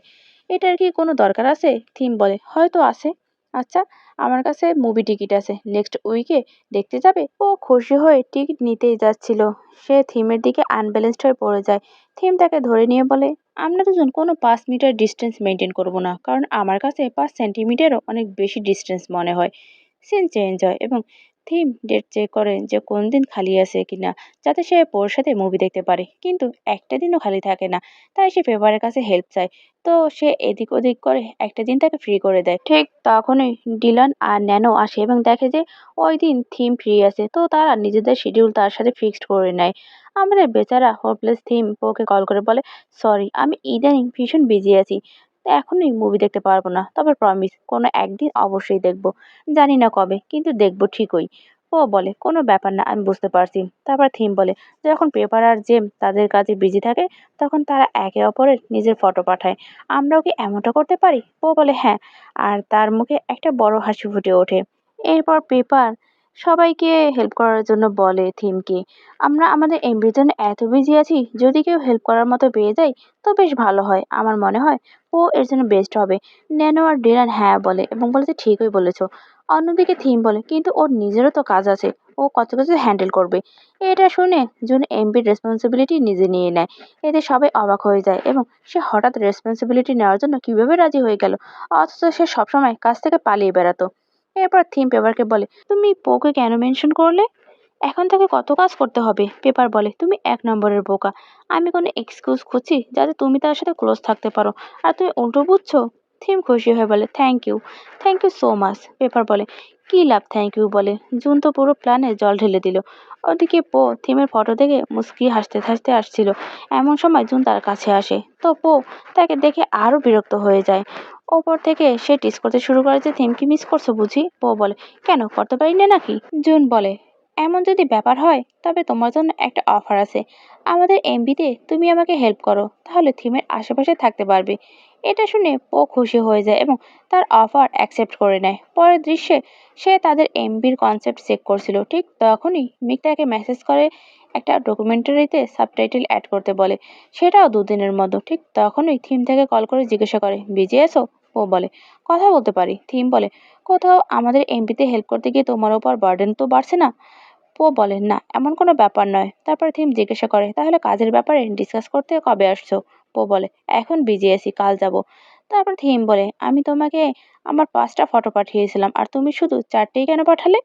এটার কি কোনো দরকার আছে? থিম বলে, হয়তো আছে। আচ্ছা, আমার কাছে মুভি টিকিট আছে, নেক্সট উইকে দেখতে যাবে? ও খুশি হয়ে টিকিট নিতেই যাচ্ছিল, সে থিমের দিকে আনব্যালেন্সড হয়ে পড়ে যায়। থিম তাকে ধরে নিয়ে বলে, আমরা দুজন কোনো 5 মিটার ডিস্টেন্স মেনটেন করব না, কারণ আমার কাছে 5 সেন্টিমিটারও অনেক বেশি ডিস্টেন্স মনে হয়। সিন চেঞ্জ হয় এবং থিম ডেট চেক করে যে কোন দিন খালি আছে কিনা, যাতে সে ওর সাথে মুভি দেখতে পারে। কিন্তু একটা দিনও খালি থাকে না, তাই সে পেপারের কাছে হেল্প চায়। তো সে এদিক ওদিক করে একটা দিন তাকে ফ্রি করে দেয়। ঠিক তখনই ডিলান আর ন্যানো আসে এবং দেখে যে ওই দিন থিম ফ্রি আছে। তো তারা নিজেদের শিডিউল তার সাথে ফিক্সড করে নেয়। আমাদের বেচারা হোপলেস থিম ওকে কল করে বলে, সরি, আমি ইদানিং ভীষণ বিজি আছি, তো এখনই মুভি দেখতে পারবো না, তবে প্রমিস কোনো একদিন অবশ্যই দেখবো। জানি না কবে, কিন্তু দেখবো ঠিকই। ও বলে, কোনো ব্যাপার না, আমি বুঝতে পারছি। তারপর থিম বলে, যখন পেপার আর জেম তাদের কাজে বিজি থাকে তখন তারা একে অপরের নিজের ফটো পাঠায়। আমরাও কি এমনটা করতে পারি? ও বলে, হ্যাঁ। আর তার মুখে একটা বড় হাসি ফুটে ওঠে। এরপর পেপার সবাইকে হেল্প করার জন্য বলে থিমকে, আমরা আমাদের এমবির জন্য এত বিজি আছি, যদি কেউ হেল্প করার মতো পেয়ে যায় তো বেশ ভালো হয়। আমার মনে হয় ও এর জন্য বেস্ট হবে। ন্যানো আর ডিলান হ্যাঁ বলে এবং বলে যে ঠিকই বলেছো। অন্যদিকে থিম বলে, কিন্তু ওর নিজেরও তো কাজ আছে, ও কত কিছু হ্যান্ডেল করবে। এটা শুনে জুন এমবির রেসপন্সিবিলিটি নিজে নিয়ে নেয়। এতে সবাই অবাক হয়ে যায় এবং সে হঠাৎ রেসপন্সিবিলিটি নেওয়ার জন্য কিভাবে রাজি হয়ে গেল, অথচ সে সবসময় কাজ থেকে পালিয়ে বেড়াতো। এরপর থিম পেপারকে বলে, তুমি পোকে কেন মেনশন করলে? এখন তাকে কত কাজ করতে হবে? পেপার বলে, তুমি 1 নম্বরের বোকা। আমি কোনো এক্সকিউজ খুঁজছি যাতে তুমি তার সাথে ক্লোজ থাকতে পারো, আর তুমি উল্টো বুঝছো। থিম খুশি হয়ে বলে, থ্যাংক ইউ সো মাচ। পেপার বলে, কি লাভ থ্যাংক ইউ বলে, জুন তো পুরো প্ল্যানে জল ঢেলে দিল। ওদিকে পো থিমের ফটো দেখে মুস্কি হাসতে হাসতে আসছিল। এমন সময় জুন তার কাছে আসে। তো পো তাকে দেখে আরো বিরক্ত হয়ে যায়। ওপর থেকে সে টিস করতে শুরু করে যে, থিমকে মিস করছো বুঝি? পো বলে, কেন, করতে পারি না নাকি? জুন বলে, এমন যদি ব্যাপার হয় তবে তোমার জন্য একটা অফার আছে। আমাদের এমবিতে তুমি আমাকে হেল্প করো, তাহলে থিমের আশেপাশে থাকতে পারবে। এটা শুনে পো খুশি হয়ে যায় এবং তার অফার অ্যাকসেপ্ট করে নেয়। পরের দৃশ্যে সে তাদের এমবির কনসেপ্ট চেক করছিল। ঠিক তখনই মিক তাকে মেসেজ করে একটা ডকুমেন্টারিতে সাবটাইটেল অ্যাড করতে বলে, সেটাও 2 দিনের মতো। ঠিক তখনই থিম থেকে কল করে জিজ্ঞাসা করে, বিজি আছো? ও বলে, কথা বলতে পারি। থিম বলে, কোথাও আমাদের এমবিতে হেল্প করতে গিয়ে তোমার ওপর বার্ডেন তো বাড়ছে না? পো বলে, না, এমন কোনো ব্যাপার নয়। তারপর থিম জিজ্ঞাসা করে, তাহলে কাজের ব্যাপারে ডিসকাস করতে কবে আসছো? পো বলে, এখন বিজি আছি, কাল যাব। তারপর থিম বলে, আমি তোমাকে আমার 5টা ফটো পাঠিয়েছিলাম আর তুমি শুধু 4টেই কেন পাঠালে?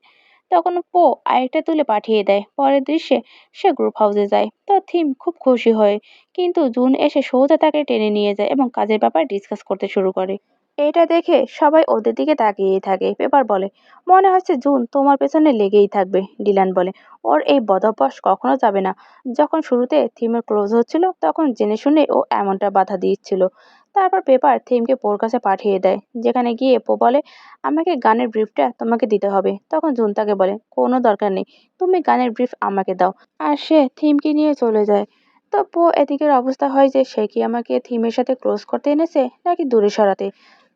তখন পো আরেকটা তুলে পাঠিয়ে দেয়। পরের দৃশ্যে সে গ্রুপ হাউসে যায়। তো থিম খুব খুশি হয়, কিন্তু জুন এসে সোজা তাকে টেনে নিয়ে যায় এবং কাজের ব্যাপারে ডিসকাস করতে শুরু করে। এটা দেখে সবাই ওদের দিকে তাকিয়েই থাকে। পেপার বলে, মনে হচ্ছে জুন তোমার পেছনে লেগেই থাকবে। ডিলান বলে, ওর এই বদভ্যাস কখনো যাবে না। যখন শুরুতে থিমের ক্লোজ হচ্ছিল তখন জেনে শুনে ও এমনটা বাধা দিচ্ছিল। তারপর পেপার থিমকে পোর কাছে পাঠিয়ে দেয়, যেখানে গিয়ে পো বলে, আমাকে গানের ব্রিফটা তোমাকে দিতে হবে। তখন জুন তাকে বলে, কোনো দরকার নেই, তুমি গানের ব্রিফ আমাকে দাও। আর সে থিমকে নিয়ে চলে যায়। তো পো এদিকের অবস্থা হয় যে সে কি আমাকে থিমের সাথে ক্লোজ করতে এনেছে নাকি দূরে সরাতে।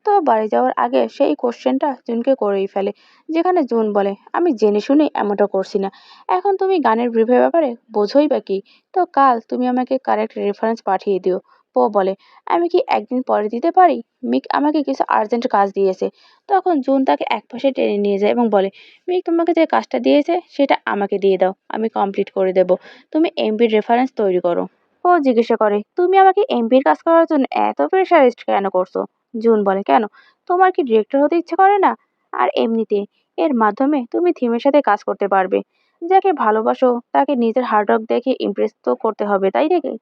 তো বাড়ি যাওয়ার আগে সেই কোশ্চেনটা জুনকে করেই ফেলে, যেখানে জুন বলে, আমি জেনে শুনে এমনটা করছি না। এখন তুমি গানের ব্রিফের ব্যাপারে বোঝোই বা কি। তো কাল তুমি আমাকে কারেক্ট রেফারেন্স পাঠিয়ে দিও। পো বলে, আমি কি একদিন পরে দিতে পারি? মিক আমাকে কিছু আর্জেন্ট কাজ দিয়েছে। তখন জুন তাকে একপাশে টেনে নিয়ে যায় এবং বলে, মিক তোমাকে যে কাজটা দিয়েছে সেটা আমাকে দিয়ে দাও, আমি কমপ্লিট করে দেব। তুমি এমপির রেফারেন্স তৈরি করো। ও জিজ্ঞাসা করে, তুমি আমাকে এমপির কাজ করার জন্য এত প্রেশারাইজড কেন করছো? জুন বলে, কেন, তোমার কি ডিরেক্টর হতে ইচ্ছে করে না? আর এমনিতে এর মাধ্যমে তুমি থিমের সাথে কাজ করতে পারবে। যাকে ভালোবাসো তাকে নিজের হার্ডওয়ার্ক দেখে ইমপ্রেস তো করতে হবে, তাই দেখে।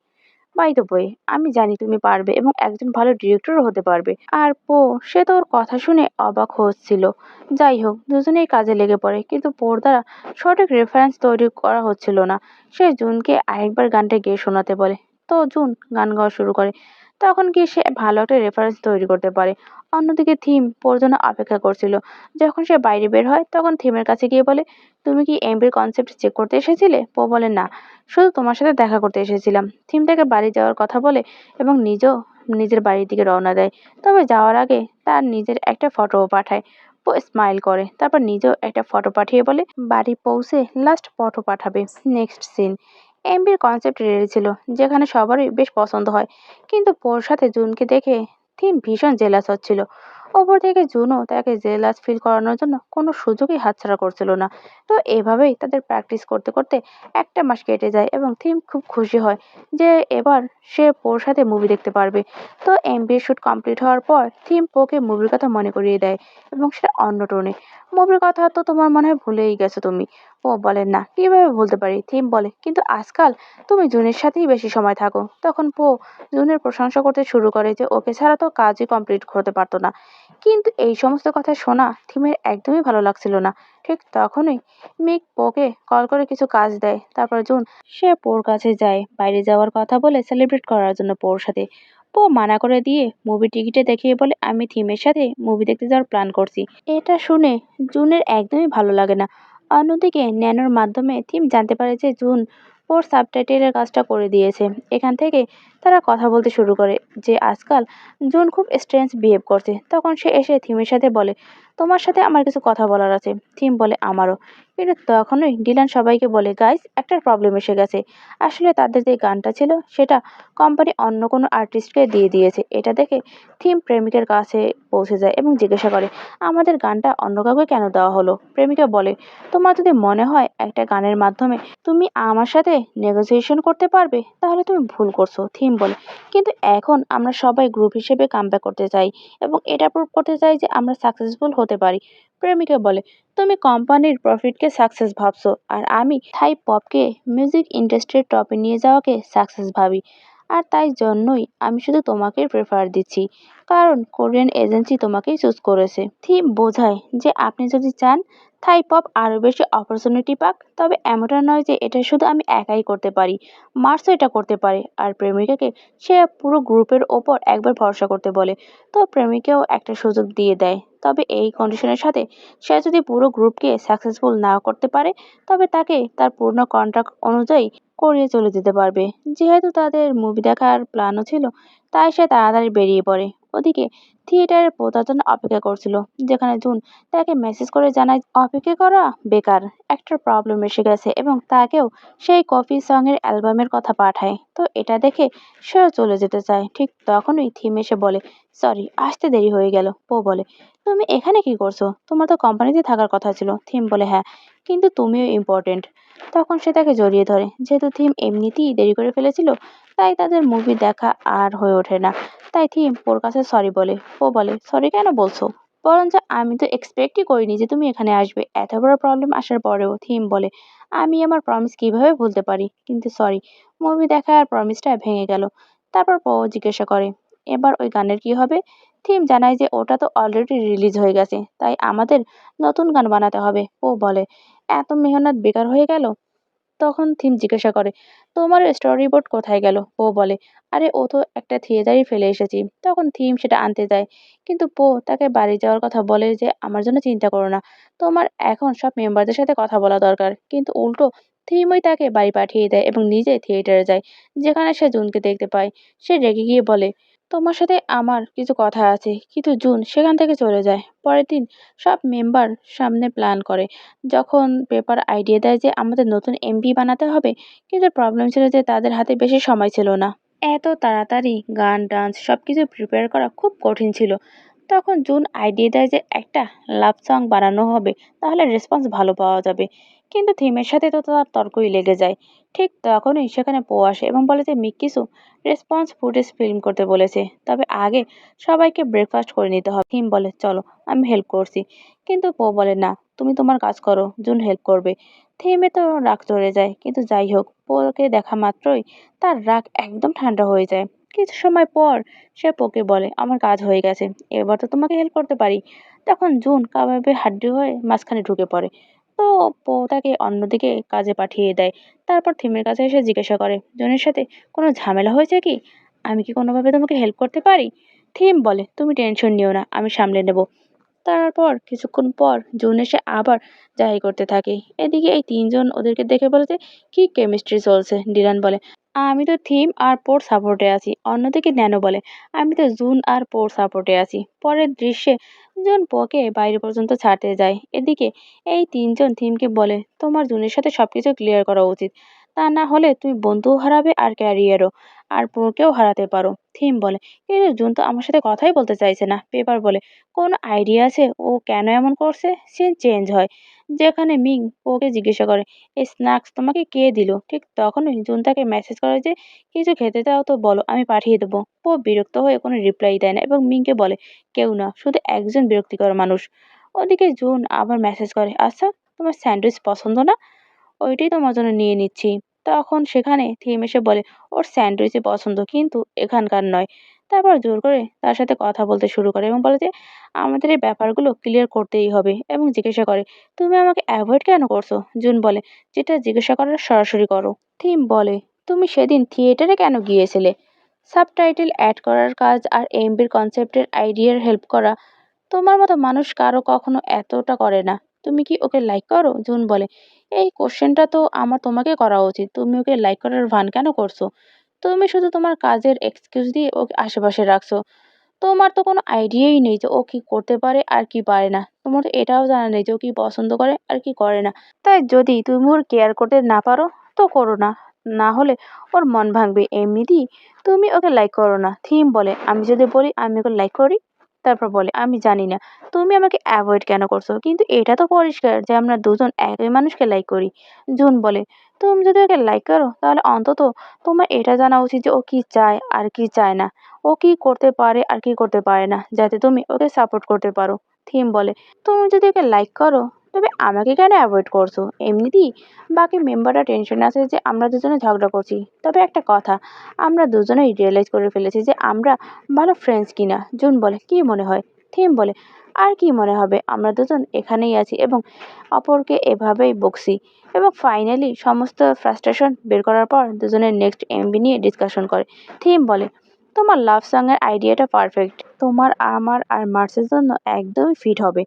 বাই দ্য ওয়ে, আমি জানি তুমি পারবে এবং একজন ভালো ডিরেক্টরও হতে পারবে। আর পো, সে তো ওর কথা শুনে অবাক হচ্ছিল। যাই হোক, দুজনেই কাজে লেগে পড়ে, কিন্তু পোর দ্বারা সঠিক রেফারেন্স তৈরি করা হচ্ছিল না। সে জুনকে আরেকবার গানটা গেয়ে শোনাতে বলে। তো জুন গান গাওয়া শুরু করে। তখন কি সে ভালো একটা রেফারেন্স তৈরি করতে পারে। অন্যদিকে থিম পোর জন্য অপেক্ষা করছিল। যখন সে বাইরে বের হয় তখন থিমের কাছে গিয়ে বলে, তুমি কি এমবির কনসেপ্ট চেক করতে এসেছিলে? পো বলে, না, শুধু তোমার সাথে দেখা করতে এসেছিলাম। থিম তাকে বাড়ি যাওয়ার কথা বলে এবং নিজেও নিজের বাড়ির দিকে রওনা দেয়। তবে যাওয়ার আগে তার নিজের একটা ফটোও পাঠায়। ও স্মাইল করে, তারপর নিজেও একটা ফটো পাঠিয়ে বলে বাড়ি পৌঁছে লাস্ট ফটো পাঠাবে। নেক্সট সিন, এমবির কনসেপ্ট রেডি ছিল, যেখানে সবারই বেশ পছন্দ হয়। কিন্তু পোর সাথে জুনকে দেখে থিম ভীষণ জেলাস হচ্ছিল। ওপর থেকে জুনও তাকে জেলাস ফিল করানোর জন্য কোনো সুযোগই হাতছাড়া করছিল না। তো এভাবেই তাদের প্র্যাকটিস করতে করতে একটা মাস কেটে যায় এবং থিম খুব খুশি হয় যে এবার সে পোর সাথে মুভি দেখতে পারবে। তো এমবিএ শুট কমপ্লিট হওয়ার পর থিম পোকে মুভির কথা মনে করিয়ে দেয় এবং সেটা অন্য টোনে। মুভির কথা তো তোমার মনে হয় ভুলেই গেছো তুমি। ও বলে, না, কিভাবে ভুলতে পারি? থিম বলে, কিন্তু আজকাল তুমি জুনের সাথেই বেশি সময় থাকো। তখন পো জুনের প্রশংসা করতে শুরু করে যে ওকে ছাড়া তো কাজই কমপ্লিট করতে পারতো না। কিন্তু এই সমস্ত কথা শোনা থিমের একদমই ভালো লাগছিল না। ঠিক তখনই মিক পোকে কল করে কিছু কাজ দেয়। তারপর জুন সে পোর কাছে যায় বাইরে যাওয়ার কথা বলে সেলিব্রেট করার জন্য পোর সাথে। পো মানা করে দিয়ে মুভি টিকিটে দেখিয়ে বলে, আমি থিমের সাথে মুভি দেখতে যাওয়ার প্ল্যান করছি। এটা শুনে জুনের একদমই ভালো লাগে না। অন্যদিকে ন্যানোর মাধ্যমে থিম জানতে পারে যে জুন ওর সাবটাইটেলের কাজটা করে দিয়েছে। এখান থেকে তারা কথা বলতে শুরু করে যে আজকাল জুন খুব স্ট্রেঞ্জ বিহেভ করছে। তখন সে এসে থিমের সাথে বলে, তোমার সাথে আমার কিছু কথা বলার আছে। থিম বলে, আমারও। কিন্তু তখনই ডিলান সবাইকে বলে, গাইস, একটা প্রবলেম এসে গেছে। আসলে তাদের যে গানটা ছিল সেটা কোম্পানি অন্য কোনো আর্টিস্টকে দিয়ে দিয়েছে। এটা দেখে থিম প্রেমিকের কাছে পৌঁছে যায় এবং জিজ্ঞাসা করে, আমাদের গানটা অন্য কাউকে কেন দেওয়া হলো? প্রেমিকা বলে, তোমার যদি মনে হয় একটা গানের মাধ্যমে তুমি আমার সাথে নেগোসিয়েশন করতে পারবে তাহলে তুমি ভুল করছো। থিম বলে, কিন্তু এখন আমরা সবাই গ্রুপ হিসেবে কামব্যাক করতে চাই এবং এটা প্রুভ করতে চাই যে আমরা সাকসেসফুল হতে পারি। প্রেমিকা বলে, তুমি কোম্পানির প্রফিটকে সাকসেস ভাবছো আর আমি থাই পপকে মিউজিক ইন্ডাস্ট্রির টপে নিয়ে যাওয়াকে সাকসেস ভাবি। আর তাই জন্যই আমি শুধু তোমাকেই প্রেফার দিচ্ছি, কারণ কোরিয়ান এজেন্সি তোমাকেই চুজ করেছে। থিম বোঝায় যে আপনি যদি চান থাই পপ আরও বেশি অপরচুনিটি পাক, তবে এমনটা নয় যে এটা শুধু আমি একাই করতে পারি, মার্সও এটা করতে পারে। আর প্রেমিকাকে সে পুরো গ্রুপের ওপর একবার ভরসা করতে বলে। তো প্রেমিকাও একটা সুযোগ দিয়ে দেয়, তবে এই কন্ডিশনের সাথে সে যদি পুরো গ্রুপকে সাকসেসফুল না করতে পারে তবে তাকে তার পূর্ণ কন্ট্রাক্ট অনুযায়ী কোরিয়া চলে যেতে পারবে। যেহেতু তাদের মুভি দেখার প্ল্যানও ছিল, তাই সে তাড়াতাড়ি বেরিয়ে পড়ে। ওদিকে থিয়েটারের প্রতার জন্য অপেক্ষা করছিল, যেখানে জুন তাকে মেসেজ করে জানায় অপেক্ষা করা বেকার, একটা প্রবলেম এসে গেছে এবং তাকেও সেই কফি সং এর অ্যালবামের কথা পাঠায়। তো এটা দেখে সেও চলে যেতে চায়। ঠিক তখনই থিম এসে বলে, সরি, আসতে দেরি হয়ে গেল। পো বলে, তুমি এখানে কি করছো? তোমার তো কোম্পানিতে থাকার কথা ছিল। থিম বলে, হ্যাঁ, কিন্তু তুমিও ইম্পর্টেন্ট। তখন সে তাকে জড়িয়ে ধরে। যেহেতু থিম এমনিতেই দেরি করে ফেলেছিল তাই তাদের মুভি দেখা আর হয়ে ওঠে না। তাই থিম ওর কাছে সরি বলে। ও বলে, সরি কেন বলছো? বরঞ্চ আমি তো এক্সপেক্টই করিনি যে তুমি এখানে আসবে। এত বড় প্রবলেম আসার পরেও। থিম বলে, আমি আমার প্রমিস কিভাবে ভুলতে পারি, কিন্তু সরি, মুভি দেখার প্রমিসটা ভেঙে গেল। তারপর পো জিজ্ঞাসা করে, এবার ওই গানের কি হবে? থিম জানায় যে ওটা তো অলরেডি রিলিজ হয়ে গেছে, তাই আমাদের নতুন গান বানাতে হবে। ও বলে, এত মেহনত বেকার হয়ে গেল। তখন থিম জিজ্ঞাসা করে, তোমার স্টোরি বোর্ড কোথায় গেল? ও বলে, আরে ও তো একটা থিয়েটারই ফেলে এসেছি। তখন থিম সেটা আনতে যায়, কিন্তু তাকে বাড়ি যাওয়ার কথা বলে যে আমার জন্য চিন্তা করো না, তোমার এখন সব মেম্বারদের সাথে কথা বলা দরকার। কিন্তু উল্টো থিমই তাকে বাড়ি পাঠিয়ে দেয় এবং নিজে থিয়েটারে যায়, যেখানে সে জুনকে দেখতে পায়। সে রেগে গিয়ে বলে, তোমার সাথে আমার কিছু কথা আছে। কিন্তু জুন সেখান থেকে চলে যায়। পরের দিন সব মেম্বার সামনে প্ল্যান করে, যখন পেপার আইডিয়া দেয় যে আমাদের নতুন এমপি বানাতে হবে। কিন্তু প্রবলেম ছিল যে তাদের হাতে বেশি সময় ছিল না। এত তাড়াতাড়ি গান ডান্স সবকিছু প্রিপেয়ার করা খুব কঠিন ছিল। তখন জুন আইডিয়া দেয় যে একটা লাভ সং বানানো হবে, তাহলে রেসপন্স ভালো পাওয়া যাবে। কিন্তু থিমের সাথে তো তার তর্কই লেগে যায়। ঠিক তখনই সেখানে আসে এবং বলে যে মিকিসু রেসপন্স ফুটেজ ফিল্ম করতে বলেছে, তবে আগে সবাইকে ব্রেকফাস্ট করে নিতে হবে। থিম বলে, চলো আমি হেল্প করছি। কিন্তু বলে, না, তুমি তোমার কাজ করো, জুন হেল্প করবে। থিমে তো রাগ চড়ে যায়, কিন্তু যাই হোক, পোকে দেখা মাত্রই তার রাগ একদম ঠান্ডা হয়ে যায়। কিছু সময় পর সে পোকে বলে, আমার কাজ হয়ে গেছে, এবার তো তোমাকে হেল্প করতে পারি। তখন জুন কাবাবে হাড্ডি হয়ে মাঝখানে ঢুকে পড়ে। তো তাকে অন্যদিকে কাজে পাঠিয়ে দেয়। তারপর থিমের কাছে এসে জিজ্ঞাসা করে, জুনের সাথে কোনো ঝামেলা হয়েছে কি? আমি কি কোনোভাবে তোমাকে হেল্প করতে পারি? থিম বলে, তুমি টেনশন নিও না, আমি সামলে নেব। তারপর কিছুক্ষণ পর জুন এসে আবার যাই করতে থাকে। এদিকে এই তিনজন ওদেরকে দেখে বলে যে, কি কেমিস্ট্রি চলছে। ডিলান বলে, আমি তো থিম আর পোর সাপোর্টে আছি। অন্যদিকে ন্যানো বলে, আমি তো জুন আর পোর সাপোর্টে আছি। পরের দৃশ্যে জুন পোকে বাইরে পর্যন্ত ছাড়তে যায়। এদিকে এই তিনজন থিমকে বলে, তোমার জুনের সাথে সবকিছু ক্লিয়ার করা উচিত, তা না হলে তুমি বন্ধুও হারাবে আর ক্যারিয়ারও, আর পোকেও হারাতে পারো। থিম বলে, কিন্তু জুন তো আমার সাথে কথাই বলতে চাইছে না। পেপার বলে, কোনো আইডিয়া আছে ও কেন এমন করছে? সিন চেঞ্জ হয়, যেখানে মিং ওকে জিজ্ঞাসা করে, এই স্ন্যাক্স তোমাকে কে দিল? ঠিক তখনই জুন তাকে মেসেজ করে যে, কিছু খেতে দাও তো বলো, আমি পাঠিয়ে দেবো। ও বিরক্ত হয়ে কোনো রিপ্লাই দেয় না এবং মিংকে বলে, কেউ না, শুধু একজন বিরক্তিকর মানুষ। ওদিকে জুন আবার মেসেজ করে, আচ্ছা, তোমার স্যান্ডউইচ পছন্দ না? ওইটাই তোমার জন্য নিয়ে নিচ্ছি। তখন সেখানে থিম এসে বলে, ওর স্যান্ডউইচই পছন্দ, কিন্তু এখানকার নয়। তারপর জোর করে তার সাথে কথা বলতে শুরু করে এবং বলে যে আমাদের এই ব্যাপারগুলো ক্লিয়ার করতেই হবে, এবং জিজ্ঞাসা করে, তুমি আমাকে অ্যাভয়েড কেন করছো? জুন বলে, যেটা জিজ্ঞাসা করার সরাসরি করো। থিম বলে, তুমি সেদিন থিয়েটারে কেন গিয়েছিলে? সাবটাইটেল অ্যাড করার কাজ আর এমবির কনসেপ্টের আইডিয়ার হেল্প করা, তোমার মতো মানুষ কারো কখনো এতটা করে না। তুমি কি ওকে লাইক করো? জুন বলে, এই কোশ্চেনটা তো আমার তোমাকে করা উচিত। তুমি ওকে লাইক করার ভান কেন করছো? তুমি শুধু তোমার কাজের এক্সকিউজ দিয়ে ওকে আশেপাশে রাখছো। তোমার তো কোনো আইডিয়াই নেই যে ও কি করতে পারে আর কি পারে না। তোমার তো এটাও জানা নেই যে ও কি পছন্দ করে আর কি করে না। তাই যদি তুমি ওর কেয়ার করতে না পারো তো করো না, না হলে ওর মন ভাঙবে। এমনিতেই তুমি ওকে লাইক করো না। থিম বলে, আমি যদি বলি আমি ওকে লাইক করি? তারপর বলে, আমি জানি না তুমি আমাকে অ্যাভয়েড কেন করছো, কিন্তু এটা তো পরিষ্কার যে আমরা দুজন একই মানুষকে লাইক করি। জুন বলে, তুমি যদি ওকে লাইক করো তাহলে অন্তত তোমার এটা জানা উচিত যে ও কি চায় আর কি চায় না, ও কি করতে পারে আর কি করতে পারে না, যাতে তুমি ওকে সাপোর্ট করতে পারো। থিম বলে, তুমি যদি ওকে লাইক করো তবে আমাকে কেন অ্যাভয়েড করছো? এমনিতেই বাকি মেম্বাররা টেনশনে আছে যে আমরা দুজনে ঝগড়া করছি। তবে একটা কথা, আমরা দুজনেই রিয়েলাইজ করে ফেলেছি যে আমরা ভালো ফ্রেন্ডস কিনা। জুন বলে, কি মনে হয়? থিম বলে, আর কি মনে হবে, আমরা দুজন এখানেই আছি এবং অপরকে এভাবেই বকছি। এবং ফাইনালি সমস্ত ফ্রাস্ট্রেশন বের করার পর দুজনের নেক্সট এমবি নিয়ে ডিসকাশন করে। থিম বলে, তোমার লাভ সঙের আইডিয়াটা পারফেক্ট, তোমার আমার আর মার্সের জন্য একদমই ফিট হবে।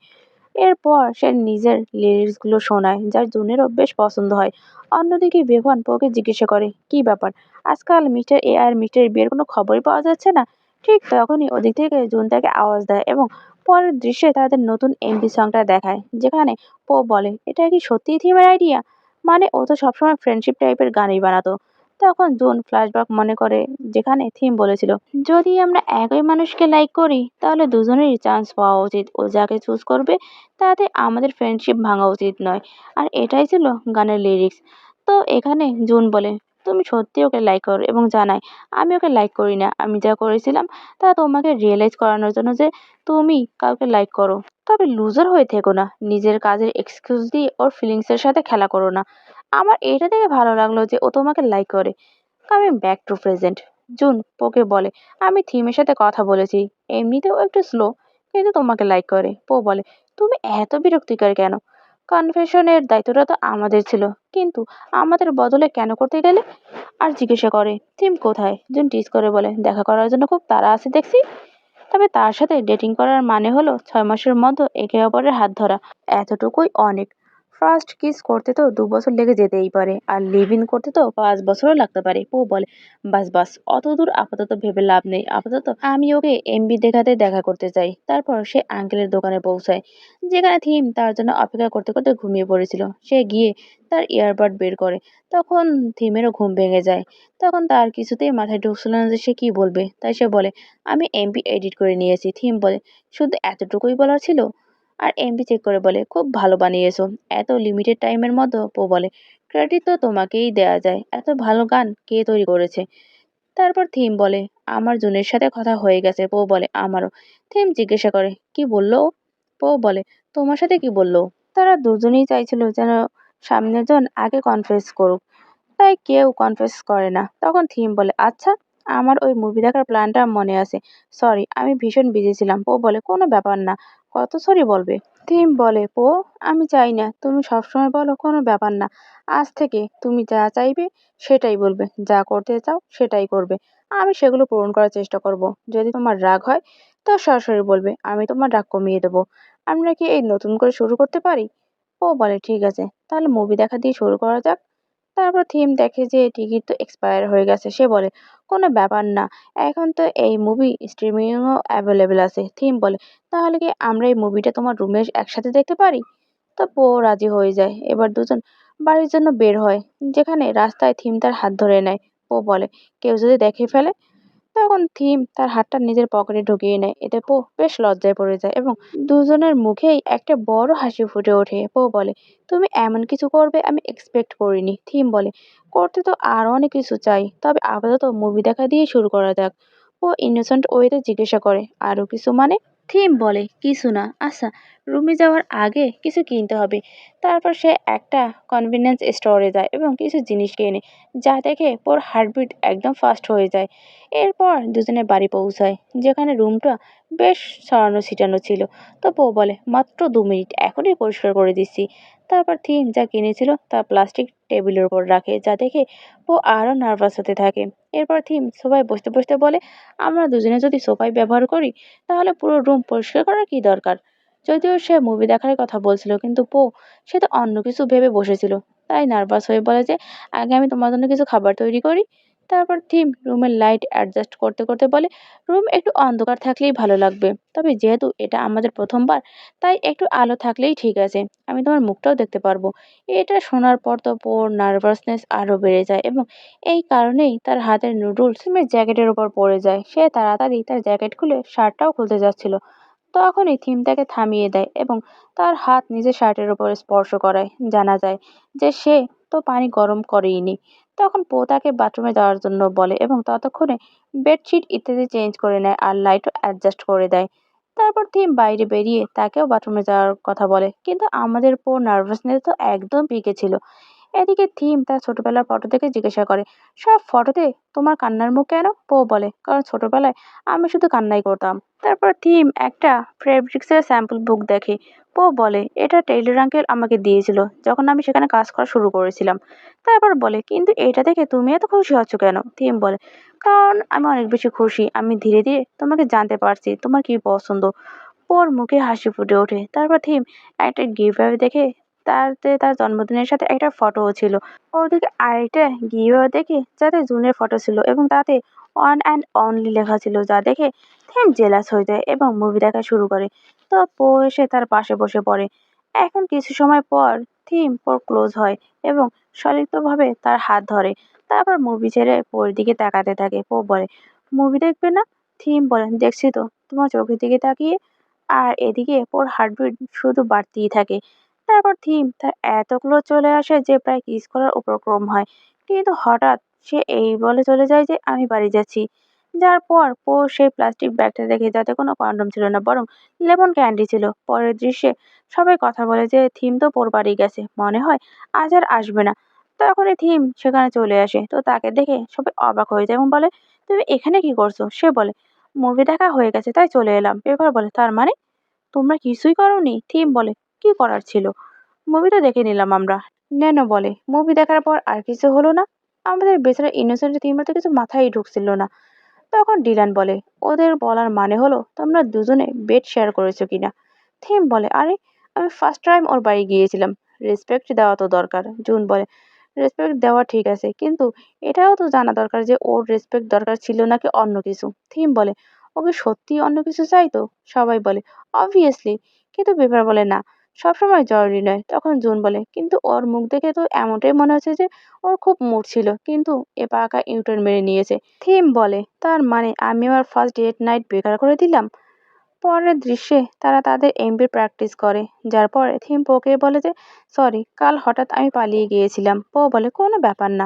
এরপর সে নিজের লিরিক্সগুলো শোনায়, যার জুনেরও বেশ পছন্দ হয়। অন্যদিকে বেভান পোকে জিজ্ঞাসা করে, কি ব্যাপার, আজকাল মিস্টার এ আর মিস্টার বিয়ের কোনো খবরই পাওয়া যাচ্ছে না? ঠিক তখনই ওদিক থেকে জুন তাকে আওয়াজ দেয় এবং পরের দৃশ্যে তাদের নতুন এমবি সংটা দেখায়, যেখানে বলে, এটা কি সত্যিই থিমের আইডিয়া? মানে ও তো সবসময় ফ্রেন্ডশিপ টাইপের গানই বানাতো। তখন জুন ফ্ল্যাশব্যাক মনে করে, যেখানে থিম বলেছিল, যদি আমরা একই মানুষকে লাইক করি তাহলে দুজনেরই চান্স পাওয়া উচিত। ও যাকে চুজ করবে তাতে আমাদের ফ্রেন্ডশিপ ভাঙা উচিত নয়। আর এটাই ছিল গানের লিরিক্স। তো এখানে জুন বলে, তুমি সত্যি ওকে লাইক করো, এবং জানাই আমি ওকে লাইক করি না। আমি যা করেছিলাম তা তোমাকে রিয়েলাইজ করানোর জন্য যে তুমি কাউকে লাইক করো। তবে লুজার হয়ে থেকো না, নিজের কাজের এক্সকিউজ দিয়ে ওর ফিলিংসের সাথে খেলা করো না। আমার এটা দেখে ভালো লাগলো যে ও তোমাকে লাইক করে। Coming back to present, June পোকে বলে, আমি থিমের সাথে কথা বলেছি, এমনিতেও একটু স্লো, কিন্তু তোমাকে লাইক করে। পো বলে, তুমি এত বিরক্তিকর কেন? কনফেশনের দায়িত্বটা তো আমাদের ছিল, কিন্তু আমাদের বদলে কেন করতে গেলে? আর জিজ্ঞাসা করে, থিম কোথায়? জুন টিজ করে বলে, দেখা করার জন্য খুব তাড়া আছে দেখছি। তবে তার সাথে ডেটিং করার মানে হলো 6 মাসের মধ্যে একে অপরের হাত ধরা, এতটুকুই অনেক। ফার্স্ট কিস করতে তো 2 বছর লেগে যেতেই পারে, আর লিভ ইন করতে তো 5 বছরও লাগতে পারে। পো বলে, বাস বাস, অত দূর আপাতত ভেবে লাভ নেই। আপাতত আমি ওকে এমবি দেখাতে দেখা করতে চাই। তারপর সে আঙ্কেলের দোকানে পৌঁছায়, যেখানে থিম তার জন্য অপেক্ষা করতে করতে ঘুমিয়ে পড়েছিল। সে গিয়ে তার ইয়ারবাড বের করে, তখন থিমেরও ঘুম ভেঙে যায়। তখন তার কিছুতেই মাথায় ঢুকছিল না যে সে কি বলবে, তাই সে বলে, আমি এমপি এডিট করে নিয়েছি। থিম বলে, শুধু এতটুকুই বলার ছিল? আর এমপি চেক করে বলে, খুব ভালো বানিয়েছো, এত লিমিটেড টাইমের মধ্যে। পো বলে, ক্রেডিট তো তোমাকেই দেয়া যায়, এত ভালো গান কে তৈরি করেছে? তারপর থিম বলে, আমার জুনের সাথে কথা হয়ে গেছে। পো বলে, আমারও। থিম জিজ্ঞাসা করে, কি বললো ও? পো বলে, তোমার সাথে কি বললো? তারা দুজনেই চাইছিল যেন সামনের জন আগে কনফেস করুক, তাই কেউ কনফেস করে না। তখন থিম বলে, আচ্ছা, আমার ওই মুভি দেখার প্ল্যানটা মনে আছে, সরি আমি ভীষণ বিজি ছিলাম। পো বলে, কোনো ব্যাপার না, কত সরি বলবে? থিম বলে, পো, আমি চাই না তুমি সবসময় বলো কোনো ব্যাপার না। আজ থেকে তুমি যা চাইবে সেটাই বলবে, যা করতে চাও সেটাই করবে, আমি সেগুলো পূরণ করার চেষ্টা করব। যদি তোমার রাগ হয় তো সরাসরি বলবে, আমি তোমার রাগ কমিয়ে দেবো। আমরা কি এই নতুন করে শুরু করতে পারি? ও বলে, ঠিক আছে, তাহলে মুভি দেখা দিয়ে শুরু করা যাক। তারপর থিম দেখে যে টিকিট তো এক্সপায়ার হয়ে গেছে। সে বলে, কোনো ব্যাপার না, এখন তো এই মুভি স্ট্রিমিংও অ্যাভেলেবেল আছে। থিম বলে, তাহলে কি আমরা এই মুভিটা তোমার রুমে একসাথে দেখতে পারি? তো পো রাজি হয়ে যায়। এবার দুজন বাড়ির জন্য বের হয়, যেখানে রাস্তায় থিম তার হাত ধরে নেয়। পো বলে, কেউ যদি দেখে ফেলে? তখন থিম তার হাতটা নিজের পকেটে ঢুকিয়ে নেয়। এতে পো বেশ লজ্জায় পড়ে যায় এবং দুজনের মুখেই একটা বড় হাসি ফুটে ওঠে। পো বলে, তুমি এমন কিছু করবে আমি এক্সপেক্ট করিনি। থিম বলে, করতে তো আরো অনেক কিছু চাই, তবে আপাতত মুভি দেখা দিয়ে শুরু করা যাক। ও ইনোসেন্ট ওয়েতে জিজ্ঞাসা করে, আরো কিছু মানে? থিম বলে, কিছু না, আচ্ছা, রুমে যাওয়ার আগে কিছু কিনতে হবে। তারপর সে একটা কনভিনিয়েন্স স্টোরে যায় এবং কিছু জিনিস কেনে, যা দেখে ওর হার্টবিট একদম ফাস্ট হয়ে যায়। এরপর দুজনে বাড়ি পৌঁছায়, যেখানে রুমটা বেশ ছড়ানো ছিটানো ছিল। তো বউ বলে, মাত্র 2 মিনিট, এখনই পরিষ্কার করে দিচ্ছি। তারপর থিম যা কিনেছিল তা প্লাস্টিক টেবিলের উপর রাখে, যা দেখে ও আরো নার্ভাস হতে থাকে। এরপর থিম সোফায় বসতে বসতে বলে, আমরা দুজনে যদি সোফায় ব্যবহার করি তাহলে পুরো রুম পরিষ্কার করার কি দরকার? যদিও সে মুভি দেখার কথা বলছিল, কিন্তু সে তো অন্য কিছু ভেবে বসেছিল, তাই নার্ভাস হয়ে বলে যে, আগে আমি তোমার জন্য কিছু খাবার তৈরি করি। তারপর থিম রুমের লাইট অ্যাডজাস্ট করতে করতে বলে, রুম একটু অন্ধকার থাকলেই ভালো লাগবে, তবে যেহেতু এটা আমাদের প্রথমবার, তাই একটু আলো থাকলেই ঠিক আছে, আমি তোমার মুখটাও দেখতে পারবো। এটা শোনার পর তো পোর নার্ভাসনেস আরো বেড়ে যায় এবং এই কারণেই তার হাতের নুডলস থিমের জ্যাকেটের উপর পড়ে যায়। সে তাড়াতাড়ি তার জ্যাকেট খুলে শার্টটাও খুলতে যাচ্ছিল, তখনই থিম তাকে থামিয়ে দেয় এবং তার হাত নিজের শার্টের উপর স্পর্শ করায়। জানা যায় যে সে তো পানি গরম করেইনি। তখন পো তাকে বাথরুমে যাওয়ার জন্য বলে এবং ততক্ষণে বেডশিট ইত্যাদি চেঞ্জ করে নেয় আর লাইটও অ্যাডজাস্ট করে দেয়। তারপর থিম বাইরে বেরিয়ে তাকেও বাথরুমে যাওয়ার কথা বলে, কিন্তু আমাদের পো নার্ভাসনেস তো একদম পিকে ছিল। এদিকে থিম তার ছোটবেলার ফটো দেখে জিজ্ঞাসা করে, সব ফটোতে তোমার কান্নার মুখ কেন? পো বলে, কারণ ছোটবেলায় আমি শুধু কান্নাই করতাম। তারপর থিম একটা ফেব্রিক্সের স্যাম্পল বুক দেখে। পো বলে, এটা টেইলর আঙ্কেল আমাকে দিয়েছিল যখন আমি সেখানে কাজ করা শুরু করেছিলাম। তারপর বলে, কিন্তু এটা দেখে তুমি এত খুশি হচ্ছ কেন? থিম বলে, কারণ আমি অনেক বেশি খুশি, আমি ধীরে ধীরে তোমাকে জানতে পারছি, তোমার কি পছন্দ। ওর মুখে হাসি ফুটে ওঠে। তারপর থিম একটা গিভঅ্যাওয়ে দেখে, তাতে তার জন্মদিনের সাথে একটা ফটোও ছিল। ওদিকে আরেকটা গিভঅ্যাওয়ে দেখে, যাতে জুনের ফটো ছিল এবং তাতে ওয়ান অ্যান্ড অনলি লেখা ছিল, যা দেখে থিম জেলাস হয়ে যায় এবং মুভি দেখা শুরু করে। তো পো এসে তার পাশে বসে পড়ে। এখন কিছু সময় পর থিম পোর ক্লোজ হয় এবং সলিতভাবে তার হাত ধরে। তারপর মুভি ছেড়ে পোর দিকে তাকাতে থাকে। পো বলে, মুভি দেখবে না? থিম বলে, দেখছি তো, তোমার চোখের দিকে তাকিয়ে। আর এদিকে ওর হার্টবিট শুধু বাড়তেই থাকে। তারপর থিম তার এত ক্লোজ চলে আসে যে প্রায় কিস করার উপক্রম হয়, কিন্তু হঠাৎ সে এই বলে চলে যায় যে, আমি বাড়ি যাচ্ছি। যার পর সেই প্লাস্টিক ব্যাগটা দেখে, যাতে কোনো কন্ডম ছিল না, বরং লেমন ক্যান্ডি ছিল। পরের দৃশ্যে সবাই কথা বলে যে থিম তো পোর বাড়ি গেছে, মনে হয় আজ আর আসবে না। তখনই থিম সেখানে চলে আসে। তো তাকে দেখে সবাই অবাক হয়ে যায় এবং বলে, তুমি এখানে কি করছো? সে বলে, মুভি দেখা হয়ে গেছে তাই চলে এলাম। পেপার বলে, তার মানে তোমরা কিছুই করোনি? থিম বলে, কি করার ছিল, মুভি তো দেখে নিলাম আমরা। ন্যানো বলে, মুভি দেখার পর আর কিছু হলো না? আমাদের বেচারা ইনোসেন্ট থিমের তো কিছু মাথায় ঢুকছিল না। তখন ডিলান বলে, ওদের বলার মানে হলো তোমরা দুজনে বেড শেয়ার করেছো কিনা। থিম বলে, আরে আমি ফার্স্ট টাইম ওর বাড়ি গিয়েছিলাম, রেসপেক্ট দেওয়া তো দরকার। জুন বলে, রেসপেক্ট দেওয়া ঠিক আছে, কিন্তু এটাও তো জানা দরকার যে ওর রেসপেক্ট দরকার ছিল নাকি অন্য কিছু। থিম বলে, ওকে সত্যি অন্য কিছু চাইতো? সবাই বলে, অবভিয়াসলি। কিন্তু পেপার বলে, না, সবসময় জরুরি নয়। তখন জুন বলে, কিন্তু ওর মুখ দেখে তো এমনটাই মনে হচ্ছে যে ওর খুব মুড ছিল, কিন্তু এ পাকা ইউটার্ন মেরে নিয়েছে। থিম বলে, তার মানে আমি আমার ফার্স্ট ডেট নাইট বেকার করে দিলাম। পরের দৃশ্যে তারা তাদের এমবি প্র্যাকটিস করে, যার পরে থিম পোকে বলে যে, সরি, কাল হঠাৎ আমি পালিয়ে গিয়েছিলাম। পো বলে, কোনো ব্যাপার না।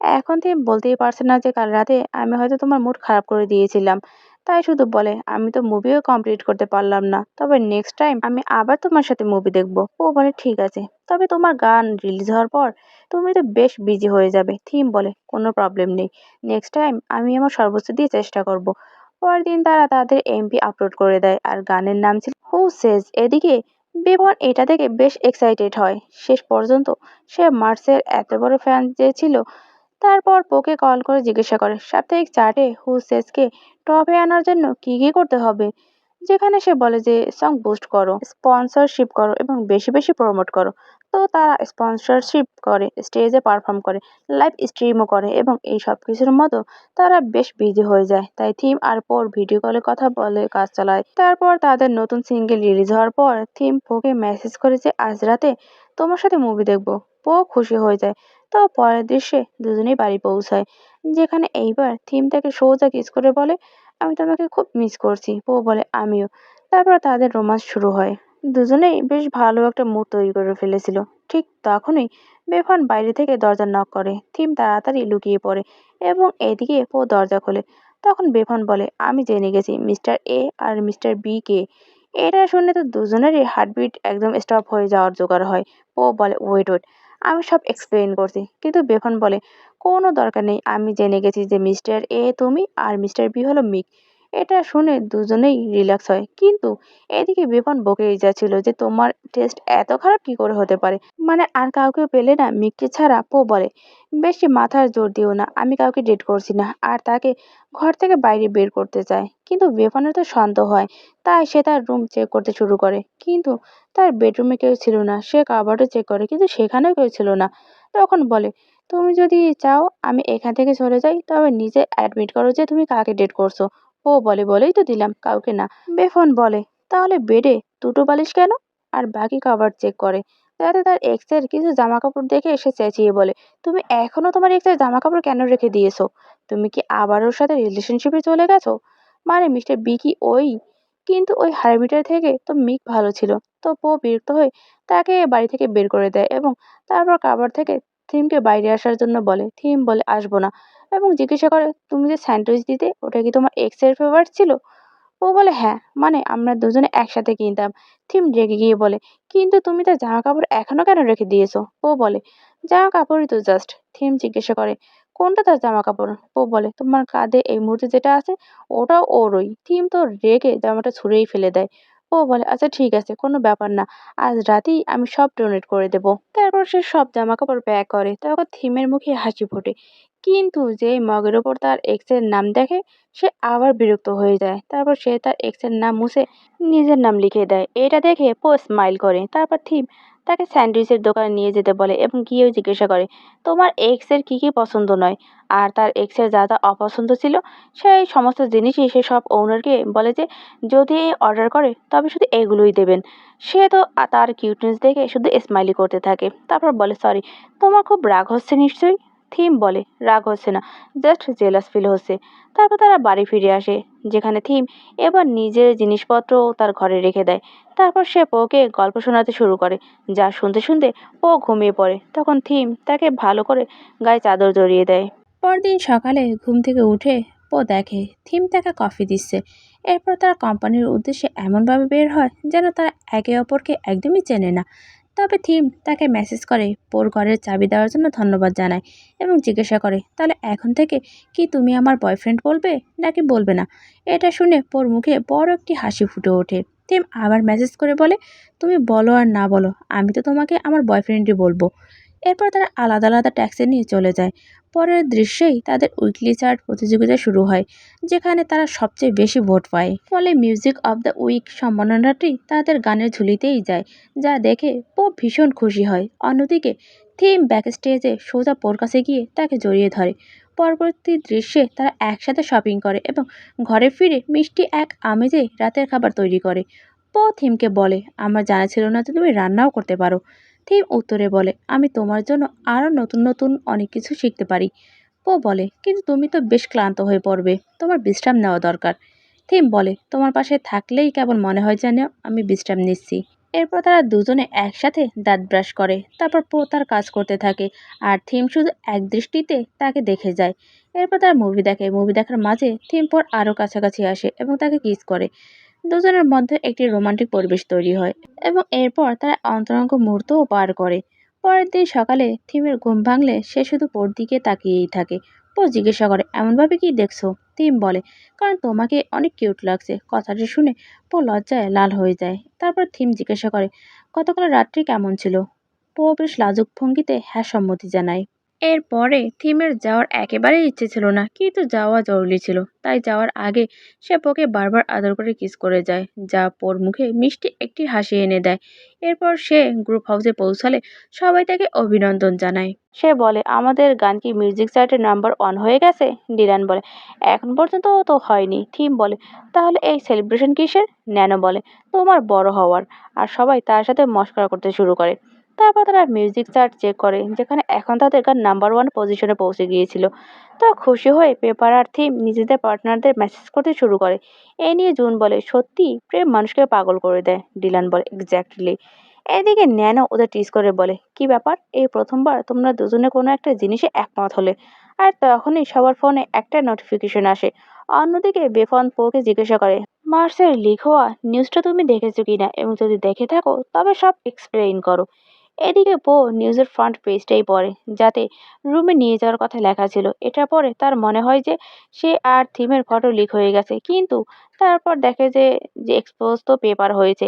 এখন থিম বলতেই পারছে না যে কাল রাতে আমি হয়তো তোমার মুড খারাপ করে দিয়েছিলাম। তাই শুধু বলে, আমি তো মুভিও কমপ্লিট করতে পারলাম না, তবে নেক্সট টাইম আমি আবার তোমার সাথে মুভি দেখবো। ও বলে, ঠিক আছে, তবে তোমার গান রিলিজ হওয়ার পর তুমি তো বেশ বিজি হয়ে যাবে। থিম বলে, কোনো প্রবলেম নেই, নেক্সট টাইম আমি আমার সর্বোচ্চ দিয়ে চেষ্টা করব। পরের দিন তারা তাদের এমপি আপলোড করে দেয়, আর গানের নাম ছিল হু সেজ। এদিকে বিমন এটা দেখে বেশ এক্সাইটেড হয়। শেষ পর্যন্ত সে মার্সের এত বড় ফ্যান যে ছিল। তারপর পোকে কল করে জিজ্ঞাসা করে সাপ্তাহিক চার্টে হু সেজকে টপে আনার জন্য কি কি করতে হবে। যেখানে সে বলে যে সং বুস্ট করো, স্পন্সরশিপ করো এবং বেশি বেশি প্রমোট করো। তো তারা স্পন্সরশিপ করে, স্টেজে পারফর্ম করে, লাইভ স্ট্রিমও করে এবং এই সব কিছুর মতো তারা বেশ বিজি হয়ে যায়। তাই থিম আর পোর ভিডিও কলে কথা বলে কাজ চালায়। তারপর তাদের নতুন সিঙ্গেল রিলিজ হওয়ার পর থিম পোকে মেসেজ করে যে আজ রাতে তোমার সাথে মুভি দেখবো। পো খুশি হয়ে যায়। তো পরের দৃশ্যে দুজনেই বাড়ি পৌঁছায়, যেখানে এইবার থিম তাকে সোজা কিস করে বলে, আমি তোমাকে খুব মিস করছি। পো বলে, আমিও। তারপর তাদের রোমান্স শুরু হয়। দুজনেই বেশ ভালো একটা মুড তৈরি করে ফেলেছিল। ঠিক তখনই বেফান বাইরে থেকে দরজা নক করে। থিম তাড়াতাড়ি লুকিয়ে পড়ে এবং এদিকে পো দরজা খোলে। তখন বেফান বলে, আমি জেনে গেছি মিস্টার এ আর মিস্টার বি কে। এটা শুনে তো দুজনেরই হার্টবিট একদম স্টপ হয়ে যাওয়ার জোগাড় হয়। ও বলে, ওয়েট ওয়েট, আমি সব এক্সপ্লেন করছি। কিন্তু বেফান বলে, কোনো দরকার নেই, আমি জেনে গেছি যে মিস্টার এ তুমি আর মিস্টার বি হলো মিক। এটা শুনে দুজনেই রিল্যাক্স হয়, কিন্তু এদিকে বিপন বকেই যাচ্ছিল যে তোমার টেস্ট এত খারাপ কি করে হতে পারে, মানে আর কাউকে পেলে না মিককে ছাড়া। পো বলে, বেশি মাথার জোর দিও না, আমি কাউকে ডেট করছি না। আর তাকে ঘর থেকে বাইরে বের করতে চায়, কিন্তু বেফানের তো সন্দেহ হয়। তাই সে তার রুম চেক করতে শুরু করে, কিন্তু তার বেডরুমে কেউ ছিল না। সে কাবার্ডও চেক করে, কিন্তু সেখানেও কেউ ছিল না। তখন বলে, তুমি যদি চাও আমি এখান থেকে চলে যাই, তবে নিজে অ্যাডমিট করো যে তুমি কাকে ডেট করছো। ও বলে, বলেই তো দিলাম, কাউকে না। বেফন বলে, তাহলে বেডে দুটো বালিশ কেন? আর বাকি কাভার চেক করে, যাতে তার এক্স এর কিছু জামা কাপড় দেখে এসে চেঁচিয়ে বলে, তুমি এখনো তোমার এক্স এর জামা কাপড় কেন রেখে দিয়েছো? তুমি কি আবার ওর সাথে রিলেশনশিপে চলে গেছো? মানে মিস্টার বি কি ওই? কিন্তু ওই হারমিটার থেকে তো মিক ভালো ছিল। তো পো বিরক্ত হয়ে তাকে বাড়ি থেকে বের করে দেয় এবং তারপর কাভার থেকে থিমকে বাইরে আসার জন্য বলে। থিম বলে, আসবো না, এবং জিজ্ঞাসা করে, তুমি যে স্যান্ডউইচ দিতে ওটা কি তোমার এক্স এর ফেভারিট ছিল? ও বলে, হ্যাঁ, মানে আমরা দুজনে একসাথে কিনতাম। থিম রেগে গিয়ে বলে, কিন্তু তুমি তার জামা কাপড় এখনো কেন রেখে দিয়েছো? ও বলে, জামা কাপড়ই তো জাস্ট। থিম জিজ্ঞাসা করে, কোনটা তার জামা কাপড়? ও বলে, তোমার কাঁধে এই মুহূর্তে যেটা আছে ওটাও ওরই। থিম তো রেগে জামাটা ছুঁড়েই ফেলে দেয়। ও বলে, আচ্ছা ঠিক আছে, কোনো ব্যাপার না, আজ রাতেই আমি সব ডোনেট করে দেবো। তারপর সে সব জামা কাপড় প্যাক করে। তখন থিমের মুখে হাসি ফোটে, কিন্তু যেই মগের ওপর তার এক্স এর নাম দেখে সে আবার বিরক্ত হয়ে যায়। তারপর সে তার এক্স এর নাম মুছে নিজের নাম লিখে দেয়। এটা দেখে পো স্মাইল করে। তারপর থিম তাকে স্যান্ডউইচের দোকানে নিয়ে যেতে বলে এবং গিয়েও জিজ্ঞাসা করে, তোমার এক্স এর কি কি পছন্দ নয়? আর তার এক্স এর যা যা অপছন্দ ছিল সেই সমস্ত জিনিসই সে সব ওনারকে বলে যে যদি অর্ডার করে তবে শুধু এগুলোই দেবেন। সে তো তার কিউটনেস দেখে শুধু স্মাইলি করতে থাকে। তারপর বলে, সরি, তোমার খুব রাগ হচ্ছে নিশ্চয়ই? থিম বলে, রাগ হচ্ছে না, জাস্ট জেলাস ফিল হচ্ছে। তারপর তারা বাড়ি ফিরে আসে, যেখানে থিম এবার নিজের জিনিসপত্র তার ঘরে রেখে দেয়। তারপর সে পোকে গল্প শোনাতে শুরু করে, যা শুনতে শুনতে পো ঘুমিয়ে পড়ে। তখন থিম তাকে ভালো করে গায়ে চাদর জড়িয়ে দেয়। পরদিন সকালে ঘুম থেকে উঠে পো দেখে থিম তাকে কফি দিচ্ছে। এরপর তারা কোম্পানির উদ্দেশ্যে এমনভাবে বের হয় যেন তারা একে অপরকে একদমই চেনে না। তবে থিম তাকে মেসেজ করে পোর ঘরের চাবি দেওয়ার জন্য ধন্যবাদ জানায় এবং জিজ্ঞাসা করে, তাহলে এখন থেকে কি তুমি আমার বয়ফ্রেন্ড বলবে নাকি বলবে না? এটা শুনে পোর মুখে বড় একটি হাসি ফুটে ওঠে। থিম আবার মেসেজ করে বলে, তুমি বলো আর না বলো, আমি তো তোমাকে আমার বয়ফ্রেন্ডই বলবো। এরপর তারা আলাদা আলাদা ট্যাক্সি নিয়ে চলে যায়। পরের দৃশ্যেই তাদের উইকলি চার্ট প্রতিযোগিতা শুরু হয়, যেখানে তারা সবচেয়ে বেশি ভোট পায়। ফলে মিউজিক অব দ্য উইক সম্মাননাটি তাদের গানের ঝুলিতেই যায়, যা দেখে পপ ভীষণ খুশি হয়। অন্যদিকে থিম ব্যাকস্টেজে সোজা পোর কাছে গিয়ে তাকে জড়িয়ে ধরে। পরবর্তী দৃশ্যে তারা একসাথে শপিং করে এবং ঘরে ফিরে মিষ্টি এক আমেজে রাতের খাবার তৈরি করে। থিমকে বলে, আমার জানা ছিল না যে তুমি রান্নাও করতে পারো। থিম উত্তরে বলে, আমি তোমার জন্য আরও নতুন নতুন অনেক কিছু শিখতে পারি। বলে, কিন্তু তুমি তো বেশ ক্লান্ত হয়ে পড়বে, তোমার বিশ্রাম নেওয়া দরকার। থিম বলে, তোমার পাশে থাকলেই কেবল মনে হয় যেন আমি বিশ্রাম নিচ্ছি। এরপর তারা দুজনে একসাথে দাঁত ব্রাশ করে, তারপর তার কাজ করতে থাকে আর থিম শুধু এক দৃষ্টিতে তাকে দেখে যায়। এরপর তারা মুভি দেখে, মুভি দেখার মাঝে থিম পর আরও কাছাকাছি আসে এবং তাকে কিস করে। দুজনের মধ্যে একটি রোমান্টিক পরিবেশ তৈরি হয় এবং এরপর তারা অন্তরঙ্গ মুহূর্তও পার করে। পরের দিন সকালে থিমের ঘুম ভাঙলে সে শুধু পোর দিকে তাকিয়েই থাকে। জিজ্ঞাসা করে, এমনভাবে কি দেখছো? থিম বলে, কারণ তোমাকে অনেক কিউট লাগছে। কথাটি শুনে লজ্জায় লাল হয়ে যায়। তারপর থিম জিজ্ঞাসা করে, গতকাল রাত্রি কেমন ছিল? বেশ লাজুক ভঙ্গিতে হ্যাঁ সম্মতি জানায়। এরপরে থিমের যাওয়ার একেবারেই ইচ্ছে ছিল না, কিন্তু যাওয়া জরুরি ছিল। তাই যাওয়ার আগে সে পোকে বারবার আদর করে কিস করে যায়, যা পোর মুখে মিষ্টি একটি হাসি এনে দেয়। এরপর সে গ্রুপ হাউসে পৌঁছালে সবাই তাকে অভিনন্দন জানায়। সে বলে, আমাদের গান কি মিউজিক চার্টে নাম্বার 1 হয়ে গেছে? ডিলান বলে, এখন পর্যন্ত তো হয়নি। থিম বলে, তাহলে এই সেলিব্রেশন কিসের? ন্যানো বলে, তোমার বড় হওয়ার। আর সবাই তার সাথে মস্করা করতে শুরু করে। তারপর তারা মিউজিক চার্ট চেক করে, যেখানে এখন তাদের গান নাম্বার 1 পজিশনে পৌঁছে গিয়েছিল। তো খুশি হয়ে পেপার আর থিম নিজেদের পার্টনারদের মেসেজ করতে শুরু করে। এ নিয়ে জুন বলে, সত্যি প্রেম মানুষকে পাগল করে দেয়। ডিলান বলে, এক্স্যাক্টলি। এদিকে ন্যানো ওদের টিজ করে বলে, কি ব্যাপার, এই প্রথমবার তোমরা দুজনে কোনো একটা জিনিসে একমত হলে? আর তখনই সবার ফোনে একটা নোটিফিকেশন আসে। অন্যদিকে বেফন পোকে জিজ্ঞাসা করে, মার্সের লিক হওয়া নিউজটা তুমি দেখেছো কিনা, এবং যদি দেখে থাকো তবে সব এক্সপ্লেইন করো। এদিকে নিউজের ফ্রন্ট পেজটাই পড়ে, যাতে রুমে নিয়ে যাওয়ার কথা লেখা ছিল। এটা পরে তার মনে হয় যে সে আর থিমের ফটো লিক হয়ে গেছে, কিন্তু তারপর দেখে যে যে এক্সপোজ তো পেপার হয়েছে।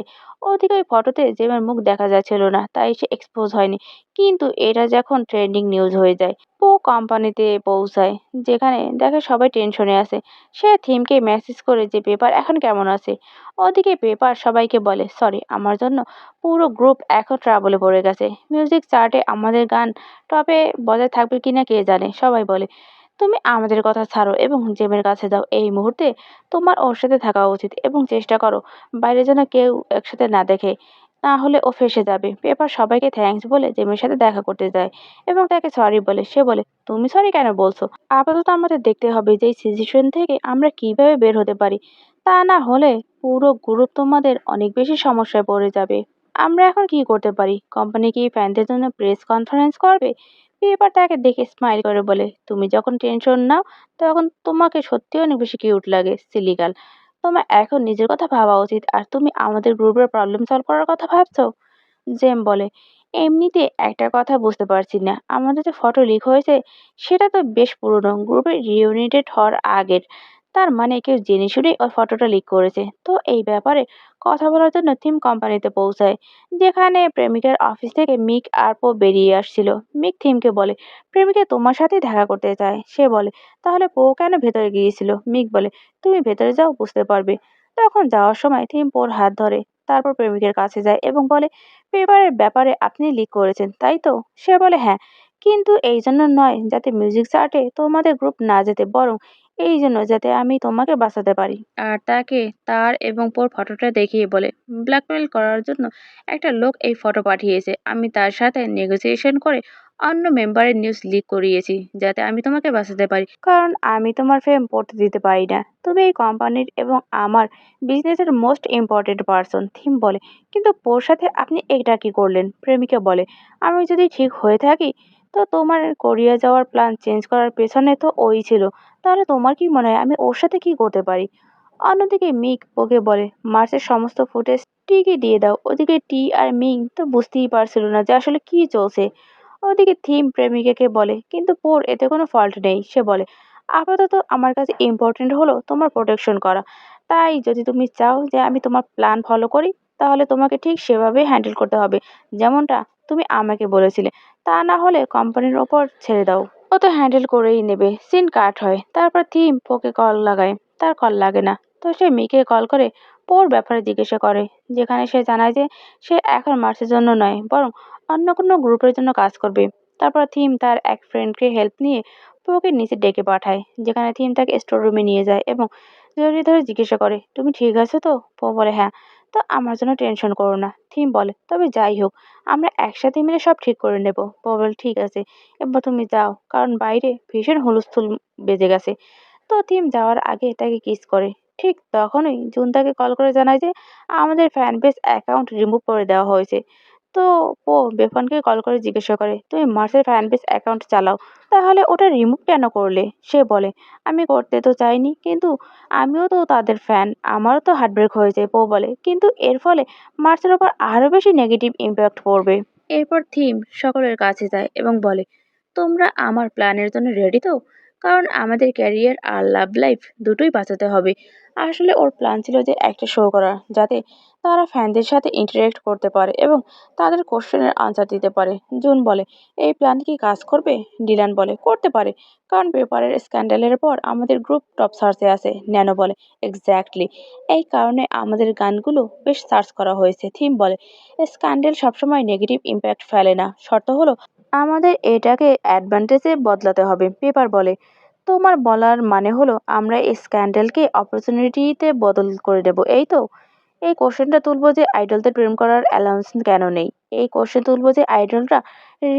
ওদিকে ওই ফটোতে জেমের মুখ দেখা যাচ্ছিল না, তাই সে এক্সপোজ হয়নি। কিন্তু এটা যখন ট্রেন্ডিং নিউজ হয়ে যায়, কোম্পানিতে পৌঁছায়, যেখানে দেখে সবাই টেনশনে আছে। সে থিমকে মেসেজ করে যে পেপার এখন কেমন আছে। ওদিকে পেপার সবাইকে বলে, সরি, আমার জন্য পুরো গ্রুপ এখন ট্রাবলে পড়ে গেছে। মিউজিক চার্টে আমাদের গান টপে বজায় থাকবে কিনা কে জানে। সবাই বলে, তুমি আমাদের কথা ছাড়ো এবং জেমের কাছে যাও। এই মুহূর্তে তোমার ওর সাথে থাকা উচিত এবং চেষ্টা করো বাইরে যেন কেউ একসাথে না দেখে, না হলে ও ফেঁসে যাবে। পেপার সবাইকে থ্যাঙ্কস বলে জেমের সাথে দেখা করতে যায় এবং তাকে সরি বলে। সে বলে, তুমি সরি কেন বলছো? আপাতত আমাদের দেখতে হবে যে এই সিচুয়েশন থেকে আমরা কিভাবে বের হতে পারি। তা না হলে পুরো গ্রুপ তোমাদের অনেক বেশি সমস্যায় পড়ে যাবে। আমরা এখন কি করতে পারি? কোম্পানি কি ফ্যানদের জন্য প্রেস কনফারেন্স করবে? পেপার তাকে দেখে স্মাইল করে বলে, তুমি যখন টেনশন নাও তখন তোমাকে সত্যি অনেক বেশি কিউট লাগে, সিলি গার্ল। তোমার এখন নিজের কথা ভাবা উচিত, আর তুমি আমাদের গ্রুপের প্রবলেম সলভ করার কথা ভাবছো? জেম বলে, এমনিতে একটা কথা বুঝতে পারছি না, আমাদের যে ফটো লিক হয়েছে সেটা তো বেশ পুরনো, গ্রুপে রিউনাইটেড হওয়ার আগের। তার মানে কেউ জেনে শুনেই ওই ফটোটা লিক করেছে। তো এই ব্যাপারে কথা বলার জন্য থিম কোম্পানিতে পৌঁছায়, যেখানে প্রেমিকার অফিস থেকে মিক আর বেরিয়ে আসছিল। মিক থিমকে বলে, প্রেমিকা তোমার সাথে দেখা করতে চায়। সে বলে, তাহলে কেন ভেতরে গিয়েছিল? মিক বলে, তুমি ভেতরে যাও, বুঝতে পারবে। তখন যাওয়ার সময় থিম পোর হাত ধরে, তারপর প্রেমিকের কাছে যায় এবং বলে, পেপারের ব্যাপারে আপনি লিক করেছেন তাই তো? সে বলে, হ্যাঁ, কিন্তু এই জন্য নয় যাতে মিউজিক চার্টে তোমাদের গ্রুপ না যেতে, বরং এই জন্য যাতে আমি তোমাকে বাঁচাতে পারি। আর তাকে তার এবং পোর ফটোটা দেখিয়ে বলে, ব্ল্যাকমেল করার জন্য একটা লোক এই ফটো পাঠিয়েছে। আমি তার সাথে নেগোসিয়েশন করে অন্য মেম্বারের নিউজ লিক করিয়েছি, যাতে আমি তোমাকে বাঁচাতে পারি, কারণ আমি তোমার ফেম পড়তে দিতে পারি না। তুমি এই কোম্পানির এবং আমার বিজনেসের মোস্ট ইম্পর্টেন্ট পার্সন। থিম বলে, কিন্তু পোর সাথে আপনি এটা কি করলেন? প্রেমিকা বলে, আমি যদি ঠিক হয়ে থাকি তো তোমার কোরিয়া যাওয়ার প্ল্যান চেঞ্জ করার পেছনে তো ওই ছিল। তাহলে তোমার কি মনে হয় আমি ওর সাথে কি করতে পারি? অন্যদিকে মিক ওকে বলে, মার্সের সমস্ত ফুটেজ টিকে দিয়ে দাও। ওদিকে টি আর মিং তো বুঝতেই পারছিল না যে আসলে কি চলছে। ওদিকে থিম প্রেমিকাকে বলে, কিন্তু পোর এতে কোনো ফল্ট নেই। সে বলে, আপাতত আমার কাছে ইম্পর্টেন্ট হলো তোমার প্রোটেকশন করা। তাই যদি তুমি চাও যে আমি তোমার প্ল্যান ফলো করি, তাহলে তোমাকে ঠিক সেভাবেই হ্যান্ডেল করতে হবে, যেমনটা তুমি আমাকে বলেছিলে। তা না হলে কোম্পানির ওপর ছেড়ে দাও, ও তো হ্যান্ডেল করেই নেবে। সিন কাট হয়। তারপর থিম পোকে কল লাগায়, তার কল লাগে না। তো সে মিকে কল করে পোর ব্যাপারে জিজ্ঞাসা করে, যেখানে সে জানায় যে সে এখন মার্চের জন্য নয়, বরং অন্য কোনো গ্রুপের জন্য কাজ করবে। তারপর থিম তার এক ফ্রেন্ডকে হেল্প নিয়ে পোকে নিচে ডেকে পাঠায়, যেখানে থিম তাকে স্টোর রুমে নিয়ে যায় এবং জড়িয়ে ধরে জিজ্ঞাসা করে, তুমি ঠিক আছো তো? পো বলে, হ্যাঁ। তো আমার জন্য টেনশন করো না। থিম বলে, তবে যাই হোক, আমরা একসাথে মিলে সব ঠিক করে নেব। পো বলে, ঠিক আছে, এবার তুমি যাও, কারণ বাইরে ভীষণ হুলস্থুল বেজে গেছে। তো থিম যাওয়ার আগে তাকে কিস করে। ঠিক তখনই জুন তাকে কল করে জানায় যে আমাদের ফ্যান পেজ অ্যাকাউন্ট রিমুভ করে দেওয়া হয়েছে। তো ও বেফনকে কল করে জিজ্ঞাসা করে, তুমি মার্সের ফ্যান পেজ অ্যাকাউন্ট চালাও, তাহলে ওটা রিমুভ কেন করলে? সে বলে, আমি করতে তো চাইনি, কিন্তু আমিও তো তাদের ফ্যান, আমারও তো হার্টব্রেক হয়েছে। পো বলে, কিন্তু এর ফলে মার্সের ওপর আরো বেশি নেগেটিভ ইম্প্যাক্ট পড়বে। এরপর থিম সকলের কাছে যায় এবং বলে, তোমরা আমার প্ল্যানের জন্য রেডি তো? কারণ আমাদের ক্যারিয়ার আর লাভ লাইফ দুটোই বাঁচাতে হবে। আসলে ওর প্ল্যান ছিল যে একটা শো করা, যাতে তারা ফ্যানদের সাথে ইন্টারেক্ট করতে পারে এবং তাদের কোশ্চেনের আনসার দিতে পারে। জুন বলে, এই প্ল্যান কি কাজ করবে? ডিলান বলে, করতে পারে, কারণ পেপারের স্ক্যান্ডালের পর আমাদের গ্রুপ টপ সার্চে আছে। ন্যানো বলে, এক্স্যাক্টলি, এই কারণে আমাদের গানগুলো বেশ সার্চ করা হয়েছে। থিম বলে, স্ক্যান্ডেল সবসময় নেগেটিভ ইম্প্যাক্ট ফেলে না, শর্ত হলো আমাদের এটাকে অ্যাডভান্টেজে বদলাতে হবে। পেপার বলে, তোমার বলার মানে হলো আমরা এই স্ক্যান্ডেলকে অপরচুনিটিতে বদল করে দেব, এই তো? এই কোশ্চেনটা তুলবো যে আইডলদের প্রেম করার অ্যালাউন্স কেন নেই? এই কোশ্চেন তুলবো যে আইডলরা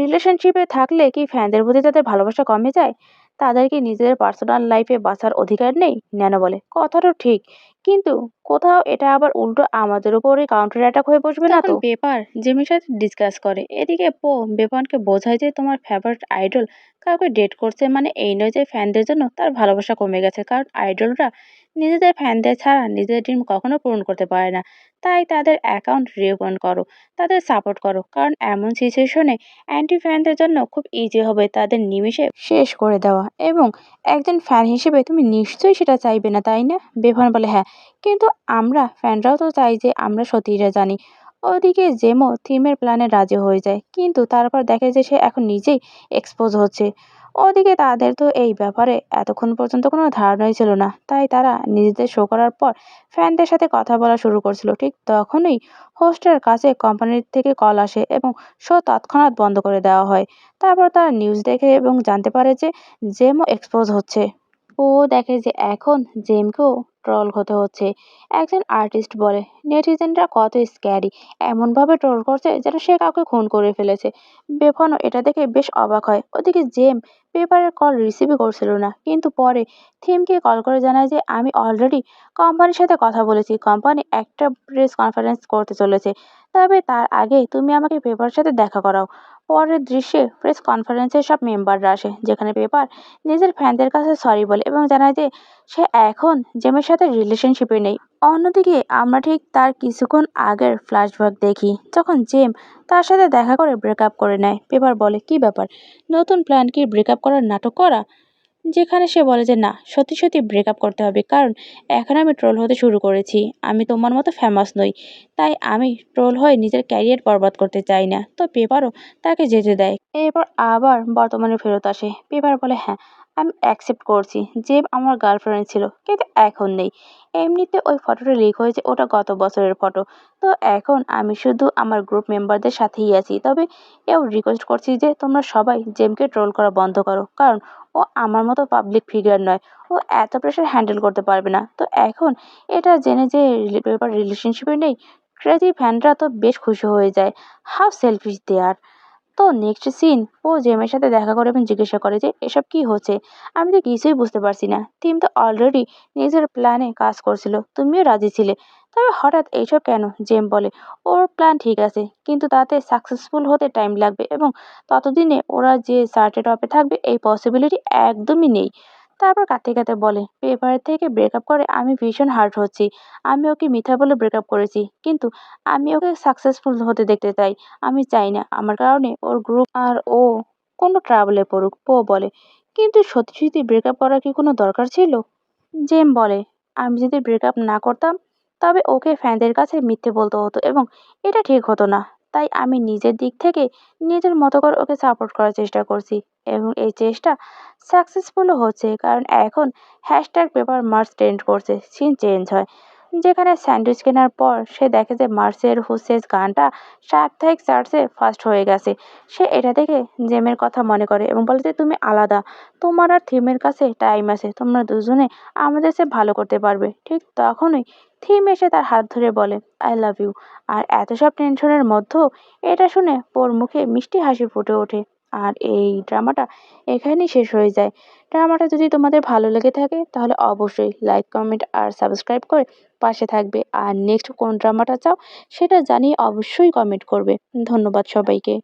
রিলেশনশিপে থাকলে কি ফ্যানদের প্রতি তাদের ভালোবাসা কমে যায়? তাদের কি নিজেদের পার্সোনাল লাইফে বাঁচার অধিকার নেই? ন্যানো বলে, কথাটা ঠিক, কিন্তু কোথাও এটা আবার উল্টো আমাদের উপরই কাউন্টার অ্যাটাক হয়ে বসবে না তো? পেপার জেমির সাথে ডিসকাস করে। এদিকে পো বেপনকে বোঝায় যে তোমার ফেভারিট আইডল কাউকে ডেট করছে মানে এই নয় যে ফ্যানদের জন্য তার ভালোবাসা কমে গেছে, কারণ আইডলরা নিজেদের ফ্যানদের ছাড়া নিজেদের ড্রিম কখনো পূরণ করতে পারে না। তাই তাদের অ্যাকাউন্ট রিওপেন করো, তাদের সাপোর্ট করো, কারণ এমন সিচুয়েশনে অ্যান্টি ফ্যানদের জন্য খুব ইজি হবে তাদের নিমিষে শেষ করে দেওয়া। এবং একজন ফ্যান হিসেবে তুমি নিশ্চয়ই সেটা চাইবে না, তাই না? বেভান বলে, হ্যাঁ, কিন্তু আমরা ফ্যানরাও তো চাই যে আমরা সত্যিটা জানি। ওদিকে জেমো থিমের প্ল্যানে রাজি হয়ে যায়, কিন্তু তারপর দেখে যে সে এখন নিজেই এক্সপোজ হচ্ছে। ওদিকে তাদের তো এই ব্যাপারে এতক্ষণ পর্যন্ত কোনো ধারণাই ছিল না, তাই তারা নিজেদের শো করার পর ফ্যানদের সাথে কথা বলা শুরু করছিল। ঠিক তখনই হোস্টের কাছে কোম্পানির থেকে কল আসে এবং শো তৎক্ষণাৎ বন্ধ করে দেওয়া হয়। তারপর তারা নিউজ দেখে এবং জানতে পারে যে জেমও এক্সপোজ হচ্ছে। ও দেখে যে এখন জেমকেও ট্রল হতে হচ্ছে। একজন আর্টিস্ট বলে, নেটিজেনরা কত স্ক্যারি, এমনভাবে ট্রল করছে যেন সে কাউকে খুন করে ফেলেছে। বেফানো এটা দেখে বেশ অবাক হয়। ওদিকে জেম পেপারের কল রিসিভই করছিল না, কিন্তু পরে থিমকে কল করে জানায় যে আমি অলরেডি কোম্পানির সাথে কথা বলেছি, কোম্পানি একটা প্রেস কনফারেন্স করতে চলেছে, তবে তার আগে তুমি আমাকে পেপারের সাথে দেখা করাও। পরের দৃশ্যে প্রেস কনফারেন্সে সব মেম্বাররা আসে, যেখানে পেপার নিজের ফ্যানদের কাছে সরি বলে এবং জানায় যে সে এখন জেমের সাথে রিলেশনশিপে নেই। অন্যদিকে আমরা ঠিক তার কিছুক্ষণ আগের ফ্ল্যাশব্যাক দেখি, যখন জেম তার সাথে দেখা করে ব্রেকআপ করে নেয়। পেপার বলে, কি ব্যাপার, নতুন প্ল্যান কি ব্রেকআপ করার নাটক করা? যেখানে সে বলে যে না, সত্যি সত্যি ব্রেকআপ করতে হবে, কারণ এখন আমি ট্রোল হতে শুরু করেছি। আমি তোমার মতো ফেমাস নই, তাই আমি ট্রোল হয়ে নিজের ক্যারিয়ার বরবাদ করতে চাই না। তো পেপারও তাকে যেতে দেয়। এরপর আবার বর্তমানে ফেরত আসে। পেপার বলে, হ্যাঁ, আমি অ্যাকসেপ্ট করছি যে আমার গার্লফ্রেন্ড ছিল, কিন্তু এখন নেই। এমনিতে ওই ফটোটা লিক হয়েছে, ওটা গত বছরের ফটো। তো এখন আমি শুধু আমার গ্রুপ মেম্বারদের সাথেই আছি। তবে এও রিকোয়েস্ট করছি যে তোমরা সবাই জেমকে ট্রোল করা বন্ধ করো, কারণ ও আমার মতো পাবলিক ফিগার নয়, ও এত প্রেশার হ্যান্ডেল করতে পারবে না। তো এখন এটা জেনে যে পেপার রিলেশনশিপে নেই, ক্রেজি ফ্যানরা তো বেশ খুশি হয়ে যায়। হাউ সেলফিশ দে আর। তো নেক্সট সিন, ও জেমের সাথে দেখা করে এবং জিজ্ঞাসা করে যে এসব কি হচ্ছে, আমি তো কিছুই বুঝতে পারছি না। টিম তো অলরেডি নিজের প্ল্যানে কাজ করছিল, তুমিও রাজি ছিলে, তবে হঠাৎ এইসব কেন? জেম বলে, ওর প্ল্যান ঠিক আছে, কিন্তু তাতে সাকসেসফুল হতে টাইম লাগবে এবং ততদিনে ওরা যে সার্টেড অপে থাকবে এই পসিবিলিটি একদমই নেই। তারপর কাঁদতে কাঁদতে বলে, পেপার থেকে ব্রেকআপ করে আমি ভীষণ হার্ট হচ্ছি। আমি ওকে মিথ্যা বলে ব্রেকআপ করেছি, কিন্তু আমি ওকে সাকসেসফুল হতে দেখতে চাই। আমি চাই না আমার কারণে ওর গ্রুপ আর ও কোনো ট্রাবলে পড়ুক। পো বলে, কিন্তু সত্যি সত্যি ব্রেকআপ করার কি কোনো দরকার ছিল? জেম বলে, আমি যদি ব্রেকআপ না করতাম তবে ওকে ফ্যানদের কাছে মিথ্যে বলতে হতো এবং এটা ঠিক হতো না। তাই আমি নিজের দিক থেকে নিজের মতো করে ওকে সাপোর্ট করার চেষ্টা করছি, এবং এই চেষ্টা সাকসেসফুলও হচ্ছে, কারণ এখন হ্যাশট্যাগ পেপার মার্চ ট্রেন্ড করছে। সিন চেঞ্জ হয়, যেখানে স্যান্ডউইচ কেনার পর সে দেখে যে মার্সের হুসেস গানটা সাপ্তাহিক চার্টসে ফার্স্ট হয়ে গেছে। সে এটা দেখে জেমের কথা মনে করে এবং বলে যে তুমি আলাদা, তোমার আর থিমের কাছে টাইম আছে, তোমরা দুজনে আমাদের চেয়ে ভালো করতে পারবে। ঠিক তখনই থিম এসে তার হাত ধরে বলে, আই লাভ ইউ। আর এত সব টেনশনের মধ্যেও এটা শুনে ওর মুখে মিষ্টি হাসি ফুটে ওঠে। আর এই ড্রামাটা এখানেই শেষ হয়ে যায়। ড্রামাটা যদি তোমাদের ভালো লেগে থাকে তাহলে অবশ্যই লাইক, কমেন্ট আর সাবস্ক্রাইব করে পাশে থাকবে। আর নেক্সট কোন ড্রামাটা চাও সেটা জানিয়ে অবশ্যই কমেন্ট করবে। ধন্যবাদ সবাইকে।